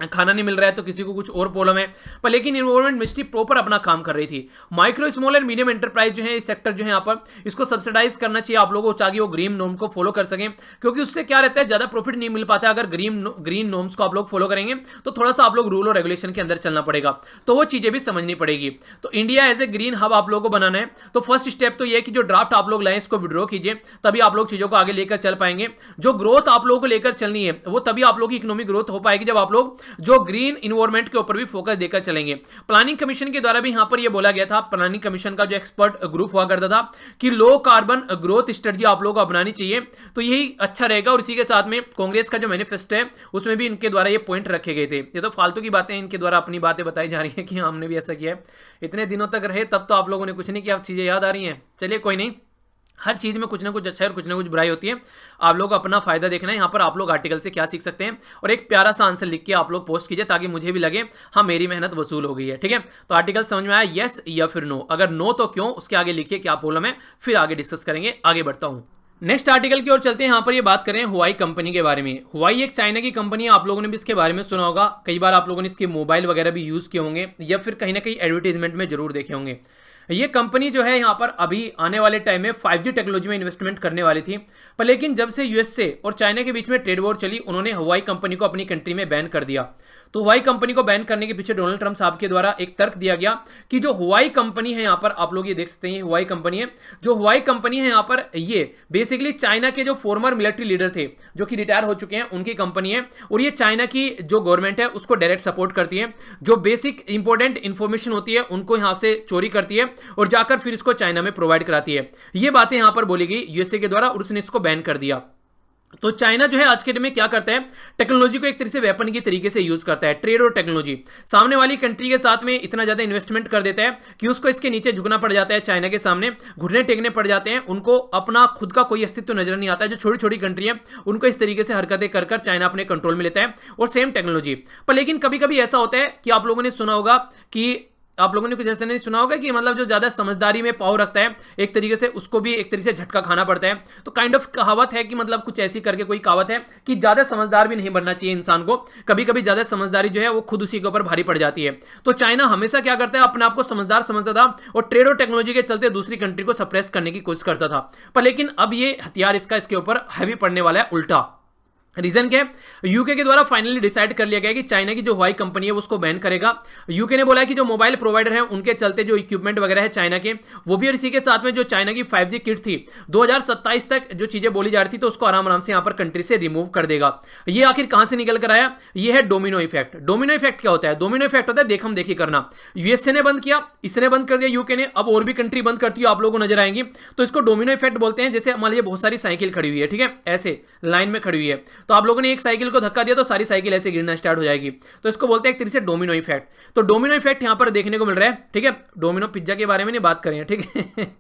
खाना नहीं मिल रहा है तो किसी को कुछ और प्रॉब्लम है। पर लेकिन इन्वायरमेंट मिनिस्ट्री प्रॉपर अपना काम कर रही थी। Micro small and medium enterprise जो है इस सेक्टर जो है यहाँ पर इसको सब्सिडाइज करना चाहिए आप लोगों को ताकि वो ग्रीन नॉर्म को फॉलो कर सकें, क्योंकि उससे क्या रहता है ज्यादा प्रॉफिट नहीं मिल पाता है। अगर ग्रीन नॉर्म्स को आप लोग फॉलो करेंगे तो थोड़ा सा आप लोग रूल और रेगुलेशन के अंदर चलना पड़ेगा, तो वो चीजें भी समझनी पड़ेगी। तो India as a green hub आप लोगों को बनाना है, तो फर्स्ट स्टेप तो ये है कि जो ड्राफ्ट आप लोग लाए इसको विड्रॉ कीजिए, तभी आप लोग चीजों को आगे लेकर चल पाएंगे। जो ग्रोथ आप लोगों को लेकर चलनी है वो तभी आप लोग की इकोनॉमिक ग्रोथ हो पाएगी जब आप लोग जो ग्रीन इन्वायरमेंट के ऊपर भी फोकस देकर चलेंगे। प्लानिंग कमीशन के द्वारा भी यहां पर यह बोला गया था, प्लानिंग कमीशन का जो एक्सपर्ट ग्रुप हुआ करता था कि लो कार्बन ग्रोथ स्ट्रेटजी आप लोगों को अपनानी चाहिए, तो यही अच्छा रहेगा। और इसी के साथ में कांग्रेस का जो मैनिफेस्टो है उसमें भी इनके द्वारा ये पॉइंट रखे गए थे। ये तो फालतू की बातें इनके द्वारा अपनी बातें बताई जा रही है कि हमने भी ऐसा किया है, इतने दिनों तक रहे तब तो आप लोगों ने कुछ नहीं किया, अब चीजें याद आ रही हैं। चलिए कोई नहीं, हर चीज में कुछ ना कुछ अच्छा है और कुछ ना कुछ बुराई होती है, आप लोग अपना फायदा देखना है। यहाँ पर आप लोग आर्टिकल से क्या सीख सकते हैं और एक प्यारा सा आंसर लिख के आप लोग पोस्ट कीजिए ताकि मुझे भी लगे हाँ मेरी मेहनत वसूल हो गई है। ठीक है, तो आर्टिकल समझ में आया, यस या फिर नो? अगर नो तो क्यों, उसके आगे लिखिए क्या प्रॉब्लम है, फिर आगे डिस्कस करेंगे। आगे बढ़ता हूँ, नेक्स्ट आर्टिकल की ओर चलते हैं। यहाँ पर ये बात करें हुआई कंपनी के बारे में। हुआई एक चाइना की कंपनी है, आप लोगों ने भी इसके बारे में सुना होगा, कई बार आप लोगों ने इसके मोबाइल वगैरह भी यूज किए होंगे या फिर कहीं ना कहीं एडवर्टीजमेंट में जरूर देखे होंगे। ये कंपनी जो है यहाँ पर अभी आने वाले टाइम में 5G टेक्नोलॉजी में इन्वेस्टमेंट करने वाली थी, पर लेकिन जब से यूएसए और चाइना के बीच में ट्रेड वॉर चली उन्होंने हुआई कंपनी को अपनी कंट्री में बैन कर दिया। तो हुआई कंपनी को बैन करने के पीछे डोनाल्ड ट्रंप साहब के द्वारा एक तर्क दिया गया कि जो हुआई कंपनी है यहाँ पर आप लोग ये देख सकते हैं, हुआई कंपनी है, जो हुआई कंपनी है यहाँ पर ये बेसिकली चाइना के जो फॉर्मर मिलिट्री लीडर थे जो कि रिटायर हो चुके हैं उनकी कंपनी है, और ये चाइना की जो गवर्नमेंट है उसको डायरेक्ट सपोर्ट करती है। जो बेसिक इंपॉर्टेंट इंफॉर्मेशन होती है उनको यहाँ से चोरी करती है और जाकर फिर इसको चाइना में प्रोवाइड कराती है। ये बातें यहाँ पर बोली गई यूएसए के द्वारा और उसने इसको बैन कर दिया। तो चाइना जो है आज के डेट में क्या करता है, टेक्नोलॉजी को एक तरह से वेपन की तरीके से यूज करता है। ट्रेड और टेक्नोलॉजी, सामने वाली कंट्री के साथ में इतना ज्यादा इन्वेस्टमेंट कर देता है कि उसको इसके नीचे झुकना पड़ जाता है, चाइना के सामने घुटने टेकने पड़ जाते हैं, उनको अपना खुद का कोई अस्तित्व नजर नहीं आता है। जो छोटी छोटी कंट्री है उनको इस तरीके से हरकतें कर चाइना अपने कंट्रोल में लेता है, और सेम टेक्नोलॉजी पर। लेकिन कभी कभी ऐसा होता है कि आप लोगों ने सुना होगा कि आप लोगों ने कुछ ऐसा नहीं सुना होगा कि मतलब जो ज्यादा समझदारी में पावर रखता है एक तरीके से उसको भी एक तरीके से झटका खाना पड़ता है। तो काइंड ऑफ कहावत है कि मतलब कुछ ऐसी करके कोई कहावत है कि ज्यादा समझदार भी नहीं बनना चाहिए इंसान को, कभी कभी ज्यादा समझदारी जो है वो खुद उसी के ऊपर भारी पड़ जाती है। तो चाइना हमेशा क्या करता है, अपने आप को समझदार समझता था और ट्रेड और टेक्नोलॉजी के चलते दूसरी कंट्री को सप्रेस करने की कोशिश करता था। पर लेकिन अब ये हथियार इसके ऊपर हैवी पड़ने वाला है उल्टा। रीजन क्या है, यूके के द्वारा फाइनली डिसाइड कर लिया गया कि चाइना की जो हुआई कंपनी है उसको बैन करेगा। यूके ने बोला है कि जो मोबाइल प्रोवाइडर है उनके चलते जो इक्विपमेंट वगैरह है चाइना के वो भी, और इसी के साथ में जो चाइना की 5G किट थी 2027 तक जो चीजें बोली जा रही थी तो उसको आराम आराम से यहां पर कंट्री से रिमूव कर देगा। ये आखिर कहां से निकल कर आया, ये है डोमिनो इफेक्ट। डोमिनो इफेक्ट क्या होता है, डोमिनो इफेक्ट होता है देखम देखी करना। यूएसए ने बंद किया, इसने बंद कर दिया यूके ने, अब और भी कंट्री बंद करती है आप लोगों को नजर आएंगी, तो इसको डोमिनो इफेक्ट बोलते हैं। जैसे मान लीजिए बहुत सारी साइकिल खड़ी हुई है, ठीक है, ऐसे लाइन में खड़ी हुई है, तो आप लोगों ने एक साइकिल को धक्का दिया तो सारी साइकिल ऐसे गिरना स्टार्ट हो जाएगी, तो इसको बोलते हैं एक तरीके से डोमिनो इफेक्ट। तो डोमिनो इफेक्ट यहां पर देखने को मिल रहा है। ठीक है, डोमिनो पिज्जा के बारे में नहीं बात करें, ठीक है।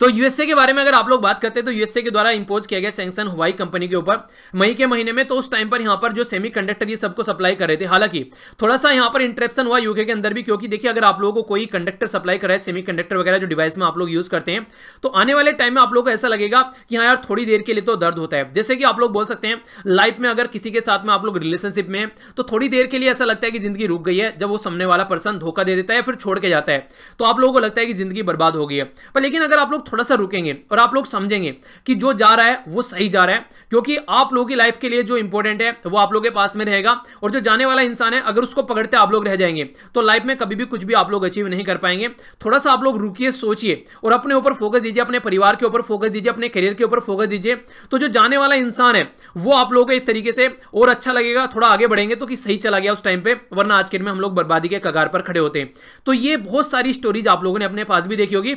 तो यूएसए के बारे में अगर आप लोग बात करते हैं तो यूएसए के द्वारा इंपोज किया गया सैंक्शन हुआई कंपनी के ऊपर मई के महीने में। तो उस टाइम पर यहां पर जो सेमीकंडक्टर ये सबको सप्लाई कर रहे थे, हालांकि थोड़ा सा यहां पर इंटरप्शन हुआ यूके के अंदर भी, क्योंकि देखिए अगर आप लोगों को कोई कंडक्टर सप्लाई कर रहा है, सेमीकंडक्टर वगैरह जो डिवाइस में आप लोग यूज करते हैं, तो आने वाले टाइम में आप लोगों को ऐसा लगेगा कि हाँ यार थोड़ी देर के लिए तो दर्द होता है। जैसे कि आप लोग बोल सकते हैं लाइफ में अगर किसी के साथ में आप लोग रिलेशनशिप में तो थोड़ी देर के लिए ऐसा लगता है कि जिंदगी रुक गई है, जब वो सामने वाला पर्सन धोखा दे देता है फिर छोड़ के जाता है, तो आप लोगों को लगता है कि जिंदगी बर्बाद हो गई है। पर लेकिन अगर आप लोग थोड़ा सा रुकेंगे और आप लोग समझेंगे कि जो जा रहा है वो सही जा रहा है, क्योंकि आप लोगों की लाइफ के लिए जो इंपॉर्टेंट है वो आप लोगों के पास में रहेगा, और जो जाने वाला इंसान है अगर उसको पकड़ते आप लोग रह जाएंगे तो लाइफ में कभी भी कुछ भी आप लोग अचीव नहीं कर पाएंगे। थोड़ा सा आप लोग रुकिए, सोचिए और अपने ऊपर फोकस दीजिए, अपने परिवार के ऊपर फोकस दीजिए, अपने करियर के ऊपर फोकस दीजिए। तो जो जाने वाला इंसान है वो आप लोगों को एक तरीके से और अच्छा लगेगा, थोड़ा आगे बढ़ेंगे तो कि सही चला गया उस टाइम पे, वरना आज के दिन में हम लोग बर्बादी के कगार पर खड़े होते हैं। तो ये बहुत सारी स्टोरीज आप लोगों ने अपने पास भी देखी होगी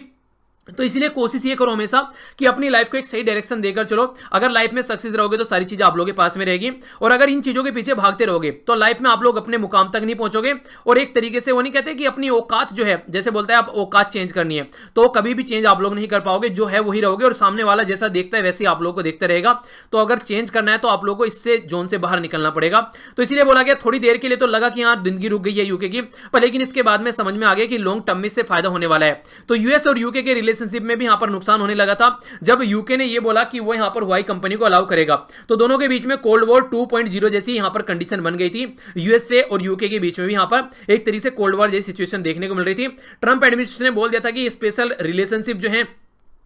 तो इसलिए कोशिश ये करो हमेशा कि अपनी लाइफ को एक सही डायरेक्शन देकर चलो। अगर लाइफ में सक्सेस रहोगे तो सारी चीजें आप लोगों के पास में रहेगी, और अगर इन चीजों के पीछे भागते रहोगे तो लाइफ में आप लोग अपने मुकाम तक नहीं पहुंचोगे। और एक तरीके से वो नहीं कहते कि अपनी औकात जो है, जैसे बोलता है आप औकात चेंज करनी है, तो कभी भी चेंज आप लोग नहीं कर पाओगे। जो है वही रहोगे और सामने वाला जैसा देखता है वैसे ही आप लोग को देखता रहेगा। तो अगर चेंज करना है तो आप लोग को इससे जोन से बाहर निकलना पड़ेगा। तो इसलिए बोला गया, थोड़ी देर के लिए तो लगा कि यार जिंदगी रुक गई है यूके की, पर लेकिन इसके बाद में समझ में आ गया कि लॉन्ग टर्म में इससे फायदा होने वाला है। तो यूएस और यूके के रिलेशनशिप में भी यहां पर नुकसान होने लगा था जब यूके ने यह बोला कि वो यहां पर हुआई कंपनी को अलाउ करेगा। तो दोनों के बीच में कोल्ड वॉर 2.0 जैसी यहां पर कंडीशन बन गई थी। यूएसए और यूके के बीच में भी यहां पर एक तरीके से कोल्ड वॉर जैसी सिचुएशन देखने को मिल रही थी। ट्रंप एडमिनिस्ट्रेशन ने बोल दिया था कि स्पेशल रिलेशनशिप जो है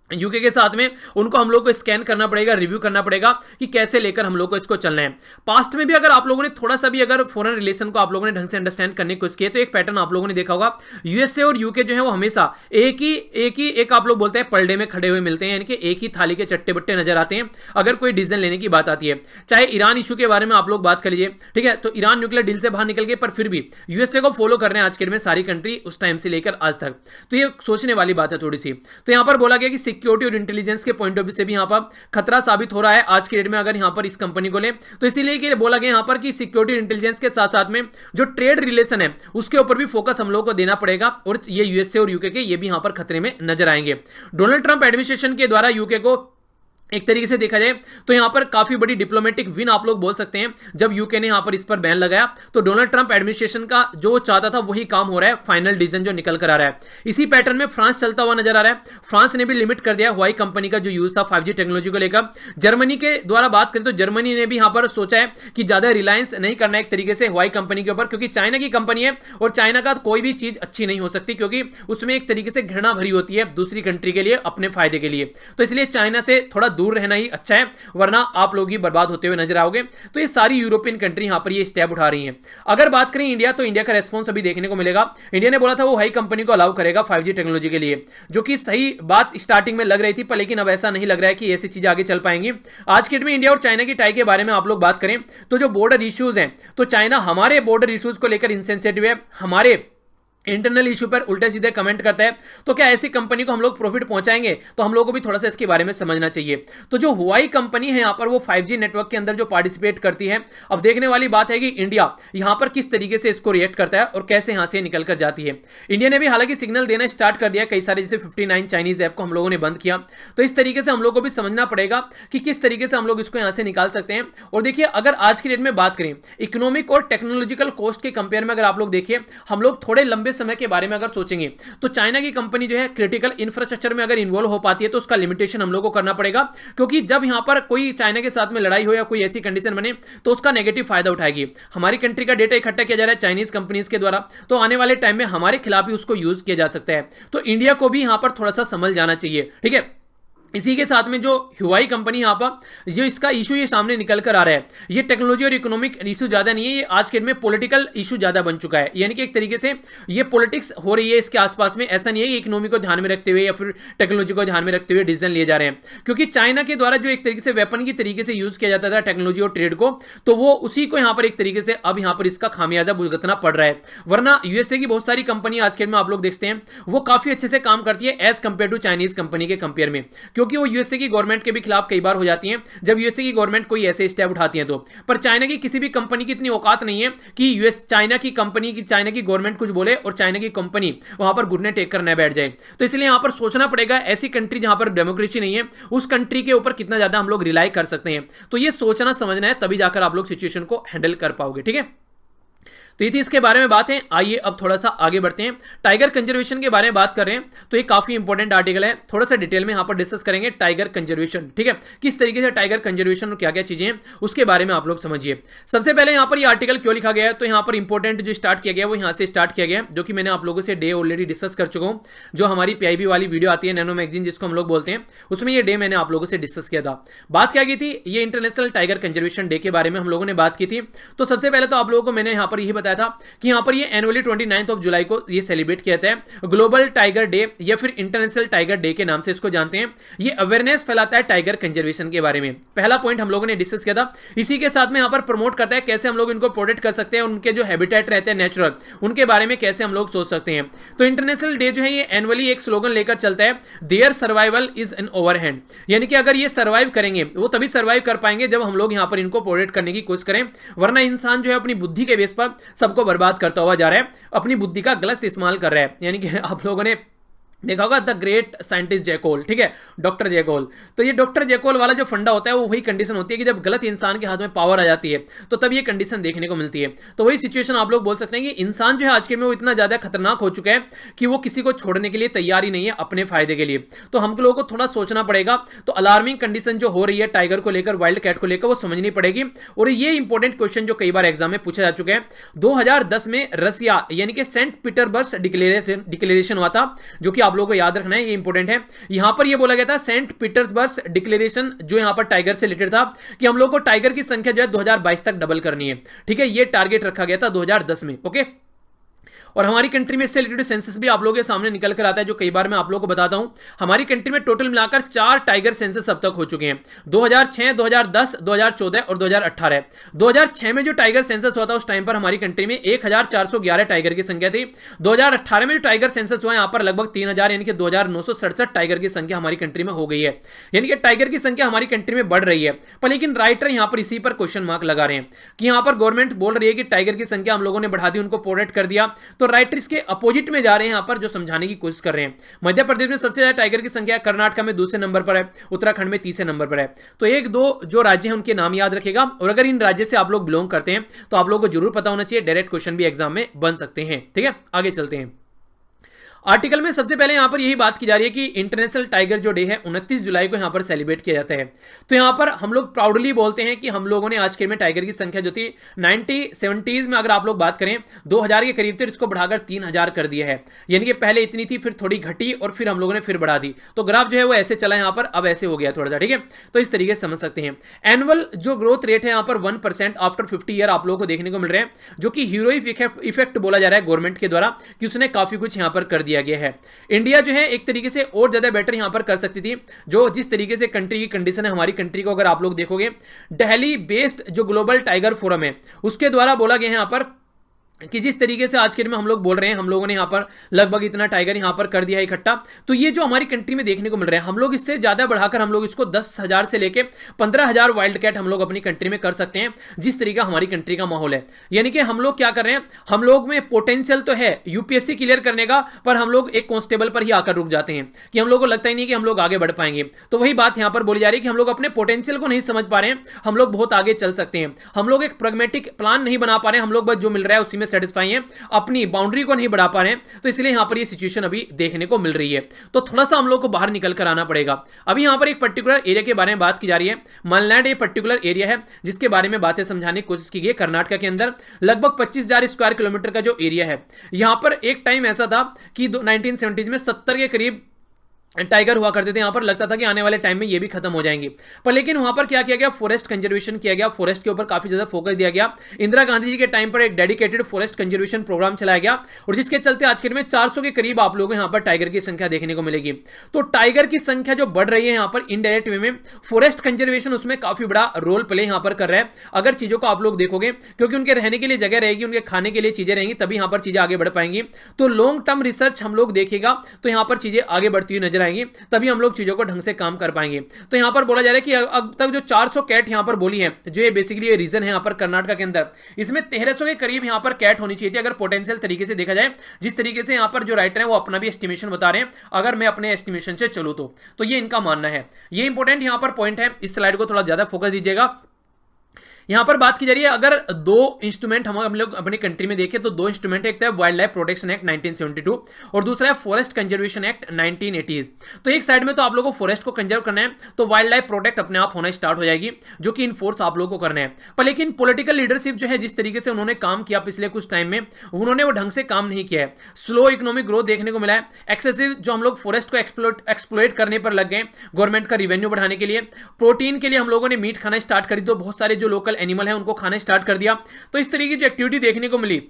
यूके के साथ में, उनको हम लोग को स्कैन करना पड़ेगा, रिव्यू करना पड़ेगा कि कैसे लेकर हम लोग को इसको चलना है। पास्ट में भी अगर आप लोगों ने थोड़ा सा भी अगर फॉरेन रिलेशन को आप लोगों ने ढंग से अंडरस्टैंड करने की कोशिश की तो एक पैटर्न आप लोगों ने देखा होगा, यूएसए और यूके जो है वो हमेशा एक आप लोग बोलते हैं पलड़े में खड़े हुए मिलते हैं, यानी कि एक ही थाली के चट्टे बट्टे नजर आते हैं अगर कोई डिसीजन लेने की बात आती है। चाहे ईरान इशू के बारे में आप लोग बात कर लीजिए, ठीक है, तो ईरान न्यूक्लियर डील से बाहर निकल गए, पर फिर भी यूएसए को फॉलो कर रहे हैं आज के डेट में सारी कंट्री, उस टाइम से लेकर आज तक। तो ये सोचने वाली बात है थोड़ी सी। तो यहां पर बोला गया कि सिक्योरिटी और इंटेलिजेंस के पॉइंट ऑफ व्यू से भी यहां पर खतरा साबित हो रहा है आज के डेट में अगर यहां पर इस कंपनी को ले। तो इसीलिए कि बोला गया यहां पर कि सिक्योरिटी और इंटेलिजेंस के साथ साथ में जो ट्रेड रिलेशन है उसके ऊपर भी फोकस हम लोगों को देना पड़ेगा, और ये यूएसए और यूके के ये भी यहां पर खतरे में नजर आएंगे। डोनाल्ड ट्रंप एडमिनिस्ट्रेशन के द्वारा यूके को एक तरीके से देखा जाए तो यहां पर काफी बड़ी डिप्लोमेटिक विन आप लोग बोल सकते हैं। जब यूके ने यहां पर इस पर बैन लगाया तो डोनाल्ड ट्रंप एडमिनिस्ट्रेशन का जो चाहता था वही काम हो रहा है, फाइनल डिसीजन जो निकल कर आ रहा है। इसी पैटर्न में फ्रांस चलता हुआ नजर आ रहा है। फ्रांस ने भी लिमिट कर दिया हुआई कंपनी का जो यूज था 5G टेक्नोलॉजी को लेकर। जर्मनी के द्वारा बात करें तो जर्मनी ने भी यहां पर सोचा है कि ज्यादा रिलायंस नहीं करना है एक तरीके से हुआई कंपनी के ऊपर, क्योंकि चाइना की कंपनी है और चाइना का कोई भी चीज अच्छी नहीं हो सकती, क्योंकि उसमें एक तरीके से घृणा भरी होती है दूसरी कंट्री के लिए अपने फायदे के लिए। तो इसलिए चाइना से थोड़ा दूर रहना ही अच्छा है, वरना आप लोग ही बर्बाद होते हुए नजर आओगे। तो ये सारी यूरोपियन कंट्री यहां पर ये स्टेप उठा रही हैं। अगर बात करें इंडिया, तो इंडिया का रेस्पॉन्स अभी देखने को मिलेगा। इंडिया ने बोला था वो हाई कंपनी को अलाउ करेगा 5G टेक्नोलॉजी के लिए, जो कि सही बात स्टार्टिंग में लग रही थी, पर लेकिन अब ऐसा नहीं लग रहा है कि ऐसी चीजें आगे चल पाएंगी। आज के डेट में इंडिया और चाइना की टाई के बारे में आप लोग बात करें तो जो बॉर्डर इश्यूज हैं, तो चाइना हमारे बॉर्डर इश्यूज को लेकर इनसेंसिटिव है, हमारे इंटरनल इशू पर उल्टे सीधे कमेंट करता है। तो क्या ऐसी कंपनी को हम लोग प्रॉफिट पहुंचाएंगे? तो हम लोगों को भी थोड़ा सा इसके बारे में समझना चाहिए। तो जो हुआई कंपनी है यहां पर वो 5G नेटवर्क के अंदर जो पार्टिसिपेट करती है, अब देखने वाली बात है कि इंडिया यहां पर किस तरीके से इसको रिएक्ट करता है और कैसे यहां से निकल कर जाती है। इंडिया ने भी हालांकि सिग्नल देना स्टार्ट कर दिया, कई सारे जैसे 59 चाइनीज ऐप को हम लोगों ने बंद किया। तो इस तरीके से हम लोग को भी समझना पड़ेगा कि किस तरीके से हम लोग इसको यहां से निकाल सकते हैं। और देखिए, अगर आज की डेट में बात करें इकोनॉमिक और टेक्नोलॉजिकल कॉस्ट के कंपेयर में, अगर आप लोग देखिए, हम लोग थोड़े लंबे समय के बारे में अगर सोचेंगे तो चाइना की कंपनी जो है क्रिटिकल इंफ्रास्ट्रक्चर में अगर इन्वॉल्व हो पाती है तो उसका लिमिटेशन हम लोग को करना पड़ेगा, क्योंकि जब यहां पर कोई चाइना के साथ में लड़ाई हो या कोई ऐसी कंडीशन बने तो उसका नेगेटिव फायदा उठाएगी। हमारी कंट्री का डेटा इकट्ठा किया जा रहा है चाइनीज कंपनीज के द्वारा, तो आने वाले टाइम में हमारे खिलाफ ही उसको यूज किया जा सकता है। तो इंडिया को भी यहां पर थोड़ा सा समझ जाना चाहिए, ठीक है। इसी के साथ में जो हुआई कंपनी यहां पर जो इसका इशू ये सामने निकल कर आ रहा है, ये टेक्नोलॉजी और इकोनॉमिक इशू ज्यादा नहीं है, ये आज के डेट में पॉलिटिकल इशू ज्यादा बन चुका है। यानी कि एक तरीके से ये पॉलिटिक्स हो रही है इसके आसपास में। ऐसा नहीं है कि इकोनॉमी को ध्यान में रखते हुए या फिर टेक्नोलॉजी को ध्यान में रखते हुए डिसीजन लिए जा रहे हैं, क्योंकि चाइना के द्वारा जो एक तरीके से वेपन की तरीके से यूज किया जाता था टेक्नोलॉजी और ट्रेड को, तो वो उसी को यहां पर एक तरीके से अब यहां पर इसका खामियाजा भुगतना पड़ रहा है। वरना यूएसए की बहुत सारी कंपनी आज के डेट में आप लोग देखते हैं वो काफी अच्छे से काम करती है as compare to Chinese company के कंपेयर में, क्योंकि वो यूएसए की गवर्नमेंट के भी खिलाफ कई बार हो जाती हैं जब यूएसए की गवर्नमेंट कोई ऐसे स्टेप उठाती है तो। पर चाइना की किसी भी कंपनी की इतनी औकात नहीं है कि चाइना की गवर्नमेंट कुछ बोले और चाइना की कंपनी वहां पर घुटने टेक कर न बैठ जाए। तो इसलिए यहां पर सोचना पड़ेगा, ऐसी कंट्री जहां पर डेमोक्रेसी नहीं है उस कंट्री के ऊपर कितना ज्यादा हम लोग रिलाई कर सकते हैं। तो ये सोचना समझना है, तभी जाकर आप लोग सिचुएशन को हैंडल कर पाओगे, ठीक है। तो ये थी इसके बारे में बात है। आइए अब थोड़ा सा आगे बढ़ते हैं, टाइगर कंजर्वेशन के बारे में बात कर रहे हैं। तो ये काफी इंपॉर्टेंट आर्टिकल है, थोड़ा सा डिटेल में यहां पर डिस्कस करेंगे टाइगर कंजर्वेशन, ठीक है। किस तरीके से टाइगर कंजर्वेशन और क्या क्या चीजें हैं उसके बारे में आप लोग समझिए। सबसे पहले यहां पर ये आर्टिकल क्यों लिखा गया है, तो यहां पर इंपॉर्टेंट जो स्टार्ट किया गया वो यहां से स्टार्ट किया गया, जो कि मैंने आप लोगों से डे ऑलरेडी डिस्कस कर चुका हूं। जो हमारी पीआईबी वाली वीडियो आती है नैनो मैगजीन जिसको हम लोग बोलते हैं, उसमें ये डे मैंने आप लोगों से डिस्कस किया था। बात क्या की थी, ये इंटरनेशनल टाइगर कंजर्वेशन डे के बारे में हम लोगों ने बात की थी। तो सबसे पहले तो आप लोगों को मैंने यहां पर यही बताया था कि यहाँ पर ये एनुअली 29 ऑफ जुलाई को ये सेलिब्रेट किया जाता है, ग्लोबल टाइगर डे या फिर इंटरनेशनल टाइगर डे के नाम से इसको जानते हैं। ये अवेयरनेस फैलाता है टाइगर कंजर्वेशन के बारे में। पहला पॉइंट हम लोगों ने डिस्कस किया था। इसी के साथ में यहाँ पर प्रमोट करता है कैसे हम लोग इनको प्रोटेक्ट कर सकते हैं, उनके जो हैबिटेट रहते हैं नेचुरल, उनके बारे में कैसे हम लोग सोच सकते हैं। तो इंटरनेशनल डे जो है ये एनुअली एक स्लोगन लेकर चलता है, their survival is an overhand, यानी कि अगर ये सर्वाइव करेंगे वो तभी सर्वाइव कर पाएंगे जब हम लोग यहाँ पर इनको प्रोटेक्ट करने की कोशिश करें, वरना इंसान जो है अपनी बुद्धि के बेस पर सबको बर्बाद करता हुआ जा रहा है, अपनी बुद्धि का गलत इस्तेमाल कर रहा है। यानी कि आप लोगों ने देखा होगा द ग्रेट साइंटिस्ट जैकोल, ठीक है, डॉक्टर जैकोल। तो ये डॉक्टर जैकोल वाला जो फंडा होता है वो वही कंडीशन होती है कि जब गलत इंसान के हाथ में पावर आ जाती है तो तब ये कंडीशन देखने को मिलती है। तो वही सिचुएशन आप लोग बोल सकते हैं कि इंसान जो है आज के में वो इतना ज्यादा खतरनाक हो चुका है कि वो किसी को छोड़ने के लिए तैयार ही नहीं है अपने फायदे के लिए। तो हम लोगों को थोड़ा सोचना पड़ेगा। तो अलार्मिंग कंडीशन जो हो रही है टाइगर को लेकर, वाइल्ड कैट को लेकर, वो समझनी पड़ेगी। और ये इंपॉर्टेंट क्वेश्चन जो कई बार एग्जाम में पूछा जा चुका है, 2010 में रसिया यानी कि सेंट पीटर्सबर्ग डिक्लेरेशन हुआ था, जो कि आप लोगों को याद रखना है, इंपॉर्टेंट है। यहां पर यह बोला गया था सेंट पीटर्सबर्ग डिक्लेरेशन जो यहां पर टाइगर से रिलेटेड था कि हम लोग को टाइगर की संख्या जो है 2022 तक डबल करनी है, ठीक है। यह टारगेट रखा गया था 2010 में, ओके। और हमारी कंट्री में इससे रिलेटेड सेंसस भी आप लोगों के सामने निकल कर आता है, जो कई बार मैं आप लोगों को बताता हूं। हमारी कंट्री में टोटल मिलाकर 4 टाइगर सेंसस अब तक हो चुके हैं, 2006, 2010, 2014 और 2018। 2006 में जो टाइगर सेंसस हुआ था उस टाइम पर हमारी कंट्री में 1411 टाइगर की संख्या थी। 2018 में जो टाइगर सेंसस हुआ यहां पर लगभग 3000 यानी कि 2967 टाइगर की संख्या हमारी कंट्री में हो गई है। यानी कि टाइगर की संख्या हमारी कंट्री में बढ़ रही है। पर लेकिन राइटर यहां पर इसी पर क्वेश्चन मार्क लगा रहे हैं कि यहां पर गवर्नमेंट बोल रही है कि टाइगर की संख्या हम लोगों ने बढ़ा दी, उनको प्रोटेक्ट कर दिया। तो राइटर इसके अपोजिट में जा रहे हैं, यहां पर जो समझाने की कोशिश कर रहे हैं। मध्य प्रदेश में सबसे ज्यादा टाइगर की संख्या, कर्नाटक में दूसरे नंबर पर है, उत्तराखंड में तीसरे नंबर पर है। तो एक दो जो राज्य हैं उनके नाम याद रखेगा, और अगर इन राज्य से आप लोग बिलोंग करते हैं तो आप लोगों को जरूर पता होना चाहिए, डायरेक्ट क्वेश्चन भी एग्जाम में बन सकते हैं, ठीक है। आगे चलते हैं। आर्टिकल में सबसे पहले यहां पर यही बात की जा रही है कि इंटरनेशनल टाइगर जो डे है 29 जुलाई को यहां पर सेलिब्रेट किया जाता है। तो यहां पर हम लोग प्राउडली बोलते हैं कि हम लोगों ने आज के में टाइगर की संख्या जो थी 90-70s में अगर आप लोग बात करें 2000 के करीब थे, इसको बढ़ाकर 3000 कर दिया है। यानी कि पहले इतनी थी, फिर थोड़ी घटी और फिर हम लोगों ने फिर बढ़ा दी। तो ग्राफ जो है वो ऐसे चला, यहां पर अब ऐसे हो गया थोड़ा सा, ठीक है। तो इस तरीके से समझ सकते हैं। एनुअल जो ग्रोथ रेट है यहां पर 1% आफ्टर 50 ईयर आप लोगों को देखने को मिल रहे हैं, जो कि हीरोइक इफेक्ट बोला जा रहा है गवर्नमेंट के द्वारा कि उसने काफी कुछ यहां पर कर दिया गया है। इंडिया जो है एक तरीके से और ज्यादा बेटर यहां पर कर सकती थी। जो जिस तरीके से कंट्री की कंडीशन है, हमारी कंट्री को अगर आप लोग देखोगे, दिल्ली बेस्ड जो ग्लोबल टाइगर फोरम है उसके द्वारा बोला गया है यहां पर कि जिस तरीके से आज के दिन में हम लोग बोल रहे हैं हम लोगों ने यहां पर लगभग इतना टाइगर यहां पर कर दिया है इकट्ठा। तो ये जो हमारी कंट्री में देखने को मिल रहा है, हम लोग इससे ज्यादा बढ़ाकर हम लोग इसको 10,000 से लेके 15,000 वाइल्ड कैट हम लोग अपनी कंट्री में कर सकते हैं, जिस तरीके हमारी कंट्री का माहौल है। यानी कि हम लोग क्या कर रहे हैं, हम लोग में पोटेंशियल तो है यूपीएससी क्लियर करने का, पर हम लोग एक कांस्टेबल पर ही आकर रुक जाते हैं कि हम लोग को लगता ही नहीं कि हम लोग आगे बढ़ पाएंगे। तो वही बात यहां पर बोली जा रही है कि हम लोग अपने पोटेंशियल को नहीं समझ पा रहे हैं, हम लोग बहुत आगे चल सकते हैं। हम लोग एक प्रैग्मेटिक प्लान नहीं बना पा रहे हैं, हम लोग बस जो मिल रहा है उसी में सेटिस्फाई हैं, अपनी बाउंड्री को नहीं बढ़ा पा रहे हैं। तो इसलिए यहां पर ये सिचुएशन अभी देखने को मिल रही है। तो थोड़ा सा हम लोग को बाहर निकल कर आना पड़ेगा। अभी यहां पर एक पर्टिकुलर एरिया के बारे में बात की जा रही है। मानलैंड एक पर्टिकुलर एरिया है जिसके बारे में बातें समझाने की कोशिश की गई है। कर्नाटक के अंदर लगभग 25,000 स्क्वायर किलोमीटर का जो एरिया है, यहां पर एक टाइम ऐसा था कि 1970 में 70 के करीब टाइगर हुआ करते थे। यहां पर लगता था कि आने वाले टाइम में ये भी खत्म हो जाएंगे, पर लेकिन वहां पर क्या किया गया, फॉरेस्ट कंजर्वेशन किया गया, फॉरेस्ट के ऊपर काफी ज्यादा फोकस दिया गया। इंदिरा गांधी जी के टाइम पर एक डेडिकेटेड फॉरेस्ट कंजर्वेशन प्रोग्राम चलाया गया, और जिसके चलते आज के दिन में 400 के करीब आप लोगों को यहां पर टाइगर की संख्या देखने को मिलेगी। तो टाइगर की संख्या जो बढ़ रही है यहां पर इनडायरेक्ट वे में फॉरेस्ट कंजर्वेशन उसमें काफी बड़ा रोल प्ले यहां पर कर रहा है। अगर चीजों को आप लोग देखोगे, क्योंकि उनके रहने के लिए जगह रहेगी, उनके खाने के लिए चीजें रहेंगी, तभी यहां पर चीजें आगे बढ़ पाएंगी। तो लॉन्ग टर्म रिसर्च हम लोग देखेगा तो यहां पर चीजें आगे बढ़ती हुई नजर आएंगी, तभी हम लोग चीजों को ढंग से काम कर पाएंगे। तो यहां पर बोला जा रहा है कि अब तक जो 400 कैट यहां पर बोली है, जो ये बेसिकली ये रीजन है यहां पर कर्नाटक के अंदर, इसमें 1300 के करीब यहां पर कैट होनी चाहिए थी अगर पोटेंशियल तरीके से देखा जाए। जिस तरीके से यहां पर जो राइटर है वो अपना भी एस्टिमेशन बता रहे हैं, अगर मैं अपने एस्टिमेशन से चलूं तो ये इनका मानना है। ये इंपॉर्टेंट यहां पर पॉइंट है, इस स्लाइड को थोड़ा ज्यादा फोकस दीजिएगा। यहां पर बात की जा रही है, अगर दो इंस्ट्रूमेंट हम लोग अपनी कंट्री में देखें तो दो इंस्ट्रूमेंट, एक तो है वाइल्ड लाइफ प्रोटेक्शन एक्ट 1972 और दूसरा है फॉरेस्ट कंजर्वेशन एक्ट 1980। तो एक साइड में तो आप लोगों को फॉरेस्ट को कंजर्व करना है, तो वाइल्ड लाइफ प्रोटेक्ट अपने आप होना स्टार्ट हो जाएगी, जो कि इनफोर्स आप लोगों को करना है। पर लेकिन पॉलिटिकल लीडरशिप जो है, जिस तरीके से उन्होंने काम किया पिछले कुछ टाइम में, उन्होंने वो ढंग से काम नहीं किया है। स्लो इकोनॉमिक ग्रोथ देखने को मिला है, एक्सेसिव जो हम लोग फॉरेस्ट को एक्सप्लॉइट करने पर लग गए गवर्नमेंट का रिवेन्यू बढ़ाने के लिए। प्रोटीन के लिए हम लोगों ने मीट खाना स्टार्ट करी, तो बहुत सारे जो लोकल लोकल एनिमल है उनको खाना स्टार्ट कर दिया। तो इस तरीके की एक्टिविटी देखने को मिली।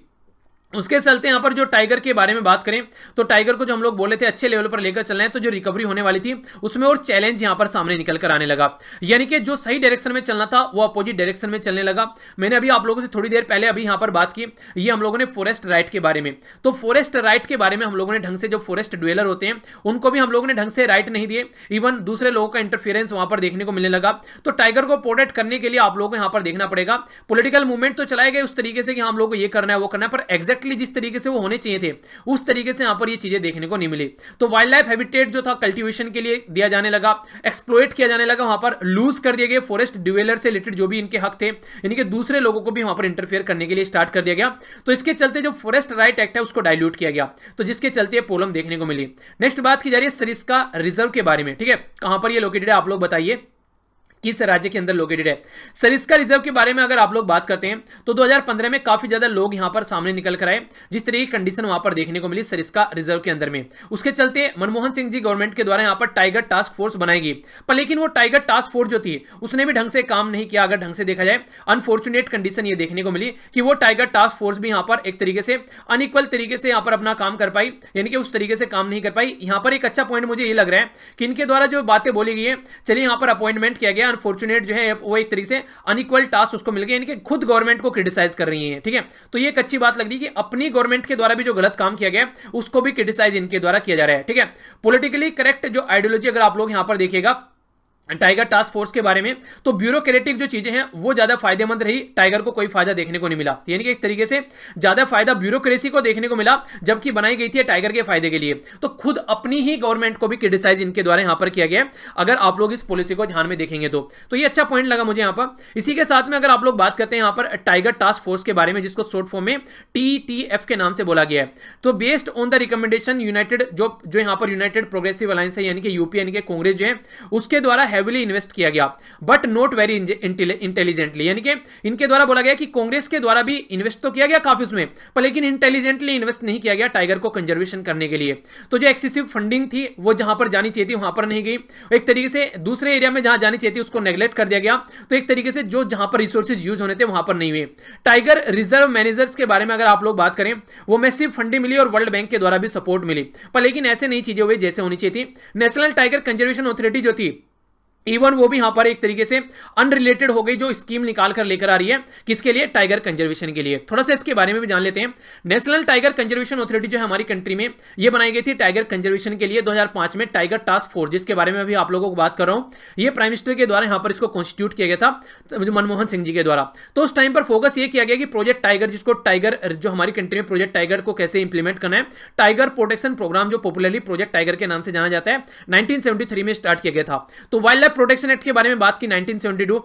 उसके चलते यहाँ पर जो टाइगर के बारे में बात करें तो टाइगर को जो हम लोग बोले थे अच्छे लेवल पर लेकर चलना है, तो जो रिकवरी होने वाली थी उसमें और चैलेंज यहाँ पर सामने निकल कर आने लगा, यानी कि जो सही डायरेक्शन में चलना था वो अपोजिट डायरेक्शन में चलने लगा। मैंने अभी आप लोगों से थोड़ी देर पहले अभी यहाँ पर बात की, ये हम लोगों ने फॉरेस्ट राइट के बारे में, तो फॉरेस्ट राइट के बारे में हम लोगों ने ढंग से जो फॉरेस्ट ड्वेलर होते हैं उनको भी हम लोगों ने ढंग से राइट नहीं दिए, इवन दूसरे लोगों का इंटरफेरेंस वहां पर देखने को मिलने लगा। तो टाइगर को प्रोटेक्ट करने के लिए आप लोगों को यहाँ पर देखना पड़ेगा। पॉलिटिकल मूवमेंट तो चलाए गए उस तरीके से कि हम लोग को ये करना है वो करना है, पर एग्जैक्टली जिस तरीके से वो होने चाहिए थे उस तरीके से यहां पर ये चीजें देखने को नहीं मिली। तो वाइल्ड लाइफ हैबिटेट जो था कल्टीवेशन के लिए दिया जाने लगा, एक्सप्लॉइट किया जाने लगा, वहां पर लूज कर दिए गए फॉरेस्ट ड्वेलर से रिलेटेड जो भी इनके हक थे, यानी कि दूसरे लोगों को भी वहां पर इंटरफेयर करने के लिए स्टार्ट कर दिया गया। तो इसके चलते जो फॉरेस्ट राइट एक्ट है उसको डाइल्यूट किया गया, तो जिसके चलते प्रॉब्लम देखने को मिली। नेक्स्ट बात की जा रही है सरिस्का रिजर्व के बारे में, ठीक है, कहां पर ये लोकेटेड है आप लोग बताइए, किस राज्य के अंदर लोकेटेड है। सरिस्का रिजर्व के बारे में अगर आप लोग बात करते हैं तो 2015 में काफी ज्यादा लोग यहां पर सामने निकल कर आए, जिस तरह की कंडीशन वहां पर देखने को मिली सरिस्का रिजर्व के अंदर में। उसके चलते मनमोहन सिंह जी गवर्नमेंट के द्वारा यहां पर टाइगर टास्क फोर्स बनाएगी, पर लेकिन वो टाइगर टास्क फोर्स जो थी उसने भी ढंग से काम नहीं किया। अगर ढंग से देखा जाए अनफॉर्चुनेट कंडीशन ये देखने को मिली कि वो टाइगर टास्क फोर्स भी यहां पर एक तरीके से अनइक्वल तरीके से यहां पर अपना काम कर पाई, यानी कि उस तरीके से काम नहीं कर पाई। यहां पर एक अच्छा पॉइंट मुझे ये लग रहा है कि इनके द्वारा जो बातें बोली गई है, चलिए यहां पर अपॉइंटमेंट किया गया, अनफॉर्चुनेट जो है वो एक तरीके से अनइक्वल टास्क उसको मिल गया, यानी कि खुद गवर्नमेंट को क्रिटिसाइज कर रही है, ठीक है। तो ये एक अच्छी बात लग रही है कि अपनी गवर्नमेंट के द्वारा भी जो गलत काम किया गया उसको भी क्रिटिसाइज इनके द्वारा किया जा रहा है, ठीक है। पॉलिटिकली करेक्ट जो आइडियोलॉजी अगर आप लोग यहां पर देखिएगा टाइगर टास्क फोर्स के बारे में, तो ब्यूरोक्रेटिक जो चीजें हैं वो ज्यादा फायदेमंद रही, टाइगर को कोई फायदा देखने को नहीं मिला, यानी कि एक तरीके से ज्यादा फायदा ब्यूरोक्रेसी को देखने को मिला, जबकि बनाई गई थी टाइगर के फायदे के लिए। तो खुद अपनी ही गवर्नमेंट को भी क्रिटिसाइज इनके द्वारा यहां पर किया गया, अगर आप लोग इस पॉलिसी को ध्यान में देखेंगे तो ये अच्छा पॉइंट लगा मुझे यहां पर। इसी के साथ में अगर आप लोग बात करते हैं यहां पर टाइगर टास्क फोर्स के बारे में, जिसको शॉर्ट फॉर्म में TTF के नाम से बोला गया है, तो based on the recommendation United जो यहां पर यूनाइटेड प्रोग्रेसिव अलायंस है, यानी कि यूपी यानी कि कांग्रेस जो है उसके द्वारा हैवीली इन्वेस्ट किया गया, बट नॉट वेरी इंटेलिजेंटली, यानी कि इनके द्वारा बोला गया कि कांग्रेस के द्वारा भी इन्वेस्ट तो किया गया काफी उसमें, पर लेकिन इंटेलिजेंटली इन्वेस्ट नहीं किया गया टाइगर को कंजर्वेशन करने के लिए। तो जो एक्सेसिव फंडिंग थी वो जहां पर जानी चाहिए थी वहां पर नहीं गई, एक तरीके से दूसरे एरिया में जहां जानी चाहिए थी उसको नेग्लेक्ट कर दिया गया। तो एक तरीके से जो जहां पर रिसोर्सेज यूज होने थे वहां पर नहीं हुए। टाइगर रिजर्व मैनेजर्स के बारे में अगर आप लोग बात करें, वो मैसिव फंडिंग मिली और वर्ल्ड बैंक के द्वारा भी सपोर्ट मिली, पर लेकिन ऐसे नहीं चीजें हुई जैसे होनी चाहिए थी। नेशनल टाइगर कंजर्वेशन अथॉरिटी जो थी इवन वो भी यहां पर एक तरीके से अनरिलेटेड हो गई, जो स्कीम निकाल कर लेकर आ रही है किसके लिए, टाइगर कंजर्वेशन के लिए। थोड़ा सा इसके बारे में भी जान लेते हैं। नेशनल टाइगर कंजर्वेशन अथॉरिटी जो है हमारी कंट्री में ये बनाई गई थी टाइगर कंजर्वेशन के लिए 2005 में, टाइगर टास्क फोर्स जिसके बारे में अभी आप लोगों को बात कर रहा हूं, ये प्राइम मिनिस्टर के द्वारा यहां पर इसको कॉन्स्टिट्यूट किया गया था मनमोहन सिंह जी के द्वारा। तो उस टाइम पर फोकस ये किया गया कि प्रोजेक्ट टाइगर, जिसको टाइगर जो हमारी कंट्री में प्रोजेक्ट टाइगर को कैसे इंप्लीमेंट करना है, टाइगर प्रोटेक्शन प्रोग्राम जो पॉपुलरली प्रोजेक्ट टाइगर के नाम से जाना जाता है, 1973 में स्टार्ट किया गया था। तो वाइल्ड लाइफ प्रोटेक्शन एक्ट के बारे में बात की 1972,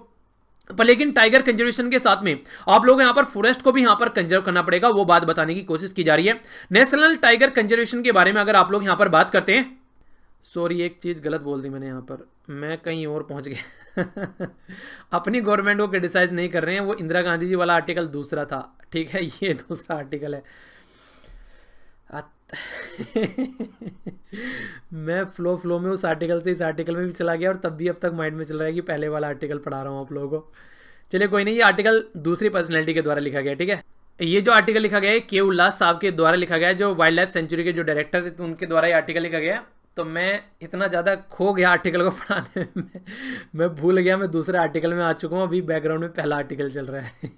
पर लेकिन टाइगर कंजर्वेशन के साथ में आप लोग यहां पर फॉरेस्ट को भी यहां पर कंजर्व करना पड़ेगा, वो बात बताने की कोशिश की जा रही है। नेशनल टाइगर कंजर्वेशन के बारे में अगर आप लोग यहां पर बात करते हैं, सॉरी एक चीज गलत बोल दी मैंने, यहां पर मैं कहीं और पहुंच गया अपनी गवर्नमेंट को क्रिटिसाइज नहीं कर रहे हैं, वो इंदिरा गांधी जी वाला आर्टिकल दूसरा था, ठीक है, ये दूसरा आर्टिकल है मैं फ्लो में उस आर्टिकल से इस आर्टिकल में भी चला गया, और तब भी अब तक माइंड में चल रहा है कि पहले वाला आर्टिकल पढ़ा रहा हूँ आप लोगों को। चलिए कोई नहीं, ये आर्टिकल दूसरी पर्सनैलिटी के द्वारा लिखा गया, ठीक है। ये जो आर्टिकल लिखा गया है के उल्लास साहब के द्वारा लिखा गया है, जो वाइल्ड लाइफ सेंचुरी के जो डायरेक्टर थे, तो उनके द्वारा ये आर्टिकल लिखा गया है। तो मैं इतना ज़्यादा खो गया आर्टिकल को पढ़ाने में, मैं भूल गया, मैं दूसरे आर्टिकल में आ चुका हूँ, अभी बैकग्राउंड में पहला आर्टिकल चल रहा है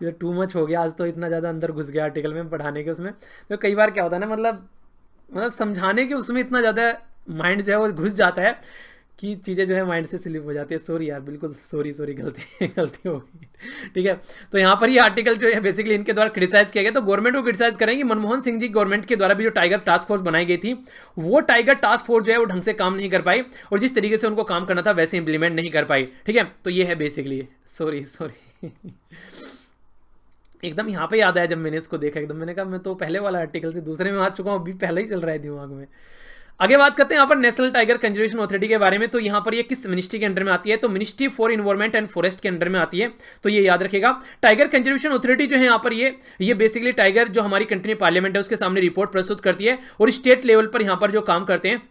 ये टू मच हो गया आज, तो इतना ज़्यादा अंदर घुस गया आर्टिकल में पढ़ाने के उसमें। तो कई बार क्या होता है ना, मतलब समझाने के उसमें इतना ज़्यादा माइंड जो है वो घुस जाता है कि चीज़ें जो है माइंड से स्लिप हो जाती है। सॉरी यार, बिल्कुल सॉरी गलती हो गई, ठीक है। तो यहाँ पर ये आर्टिकल जो है बेसिकली इनके द्वारा क्रिटिसाइज किया गया, तो गवर्नमेंट को क्रिटिसाइज करेंगे मनमोहन सिंह जी गवर्नमेंट के द्वारा भी जो टाइगर टास्क फोर्स बनाई गई थी, वो टाइगर टास्क फोर्स जो है वो ढंग से काम नहीं कर पाई, और जिस तरीके से उनको काम करना था वैसे इंप्लीमेंट नहीं कर पाई, ठीक है। तो ये है बेसिकली, सॉरी एकदम यहाँ पे याद आया जब मैंने इसको देखा, एकदम मैंने कहा मैं तो पहले वाला आर्टिकल से दूसरे में आ चुका हूँ, अभी पहले ही चल रहा है दिमाग में। आगे बात करते हैं यहाँ पर नेशनल टाइगर कंजर्वेशन अथॉरिटी के बारे में। तो यहाँ पर ये किस मिनिस्ट्री के अंडर में आती है, तो ministry for environment and forest के अंडर में आती है, तो ये याद रखेगा। टाइगर कंजर्वेशन अथॉरिटी जो है यहाँ पर ये बेसिकली टाइगर जो हमारी कंट्री पार्लियामेंट है उसके सामने रिपोर्ट प्रस्तुत करती है, और स्टेट लेवल पर यहाँ पर जो काम करते हैं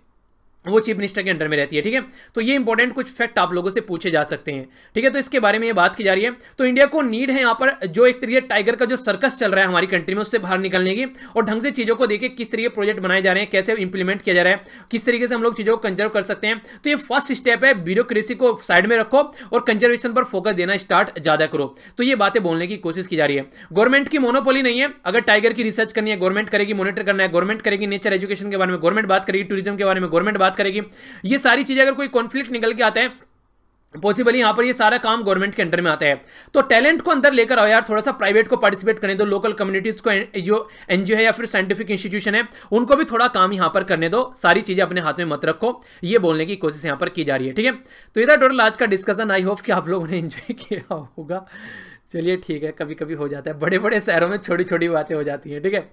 वो चीफ मिनिस्टर के अंडर में रहती है। ठीक है, तो ये इंपॉर्टेंट कुछ फैक्ट आप लोगों से पूछे जा सकते हैं। ठीक है, तो इसके बारे में ये बात की जा रही है। तो इंडिया को नीड है यहाँ पर जो एक तरीके टाइगर का जो सर्कस चल रहा है हमारी कंट्री में उससे बाहर निकलने की, और ढंग से चीजों को देखे किस तरीके प्रोजेक्ट बनाए जा रहे हैं, कैसे इंप्लीमेंट किया जा रहा है, किस तरीके से हम लोग चीजों को कंजर्व कर सकते हैं। तो ये फर्स्ट स्टेप है, ब्यूरोक्रेसी को साइड में रखो और कंजर्वेशन पर फोकस देना स्टार्ट ज्यादा करो। तो ये बातें बोलने की कोशिश की जा रही है। गवर्नमेंट की मोनोपोली नहीं है, अगर टाइगर की रिसर्च करनी है गवर्नमेंट करेगी, मॉनिटर करना है गवर्नमेंट करेगी, नेचर एजुकेशन के बारे में गवर्नमेंट बात करेगी, टूरिज्म के बारे में गवर्नमेंट बात करेगी। ये सारी चीजें अगर कोई कॉन्फ्लिक्ट निकल के आता है पॉसिबली यहां पर ये सारा काम गवर्नमेंट के अंडर में आता है। तो टैलेंट को अंदर लेकर आओ यार, थोड़ा सा प्राइवेट को पार्टिसिपेट करने दो, लोकल कम्युनिटीज को, जो एनजीओ है या फिर साइंटिफिक इंस्टीट्यूशन है उनको भी थोड़ा काम यहां पर करने दो, सारी चीजें अपने हाथ में मत रखो, ये बोलने की कोशिश यहां पर की जा रही है। ठीक है, तो ये था टोटल आज का डिस्कशन। आई होप कि आप लोगों ने एंजॉय किया होगा। चलिए ठीक है, कभी कभी हो जाता है, बड़े बड़े शहरों में छोटी छोटी बातें हो जाती हैं। ठीक है,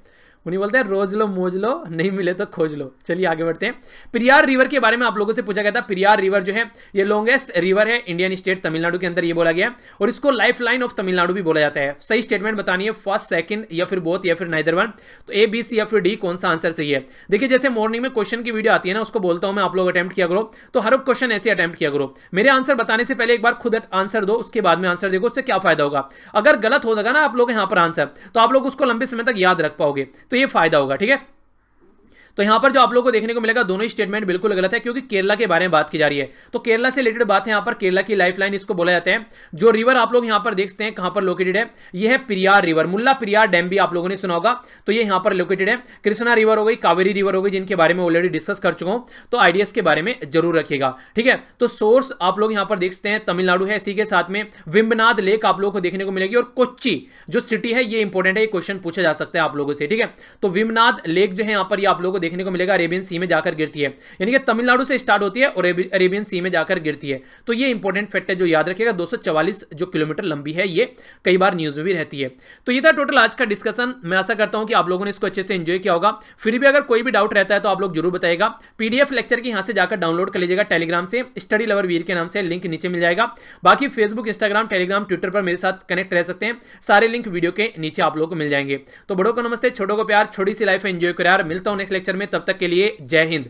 उन्हीं बोलते हैं रोज लो मौज लो, नहीं मिले तो खोज लो। चलिए आगे बढ़ते हैं। पेरियार रिवर के बारे में आप लोगों से पूछा गया था। पेरियार रिवर जो है ये लॉन्गेस्ट रिवर है इंडियन स्टेट तमिलनाडु के अंदर, ये बोला गया, और इसको लाइफ लाइन ऑफ तमिलनाडु भी बोला जाता है। सही स्टेटमेंट बतानी है, फर्स्ट, सेकंड या फिर बोथ या फिर नाइदर वन। तो ए, बी, सी या फिर डी, कौन सा आंसर सही है। देखिए जैसे मॉर्निंग में क्वेश्चन की वीडियो आती है ना, उसको बोलता हूं मैं, आप लोग अटेम्प्ट किया करो, तो हर क्वेश्चन ऐसे अटेम्प्ट किया करो। मेरे आंसर बताने से पहले एक बार खुद आंसर दो, उसके बाद में आंसर देखो, उससे क्या फायदा होगा। अगर गलत होगा ना आप लोग यहाँ पर आंसर, तो आप लोग उसको लंबे समय तक याद रख पाओगे, तो ये फायदा होगा। ठीक है, तो यहां पर जो आप लोगों को देखने को मिलेगा दोनों ही स्टेटमेंट बिल्कुल गलत है, क्योंकि केरला के बारे में बात की जा रही है। तो केरला से रिलेटेड बात है, यहां पर केरला की लाइफलाइन इसको बोला जाता है। जो रिवर आप लोग यहां पर देखते हैं कहां पर लोकेटेड है, यह है पेरियार रिवर। मुल्ला पेरियार डैम भी आप लोगों ने सुना होगा, तो ये यहां पर लोकेटेड है। कृष्णा रिवर हो गई, कावेरी रिवर हो गई, जिनके बारे में ऑलरेडी डिस्कस कर चुका हूं, तो आइडियाज के बारे में जरूर रखिएगा। ठीक है, तो सोर्स आप लोग यहां पर देखते हैं तमिलनाडु है, इसी के साथ में विम्बनाद लेक आप लोगों को देखने को मिलेगी, और कोच्चि जो सिटी है ये इंपॉर्टेंट है, ये क्वेश्चन पूछा जा सकता है आप लोगों से। ठीक है, तो विम्बनाद लेक जो है यहां पर ये आप लोगों को देखने को मिलेगा, अरेबियन सी में जाकर गिरती है, यानी कि तमिलनाडु से स्टार्ट होती है और अरेबियन सी में जाकर गिरती है। तो ये इंपॉर्टेंट फैक्ट है जो याद रखिएगा। 244 जो किलोमीटर लंबी है, ये कई बार न्यूज में भी रहती है। तो ये था टोटल आज का डिस्कशन। मैं आशा करता हूं कि आप लोगों ने इसको अच्छे से एंजॉय किया होगा। फिर भी अगर कोई भी डाउट रहता है तो आप लोग जरूर बताइएगा। पीडीएफ लेक्चर की यहां से जाकर डाउनलोड कर लीजिएगा टेलीग्राम से, स्टडी लवर वीर के नाम से, लिंक नीचे मिल जाएगा। बाकी फेसबुक, इंस्टाग्राम, टेलीग्राम, ट्विटर पर मेरे साथ कनेक्ट रह सकते हैं, सारे लिंक वीडियो के नीचे आप लोगों को मिल जाएंगे। तो बड़ों को नमस्ते, छोटों को प्यार, छोटी सी लाइफ एंजॉय करो यार। मिलता हूं नेक्स्ट लेक्चर में, तब तक के लिए जय हिंद।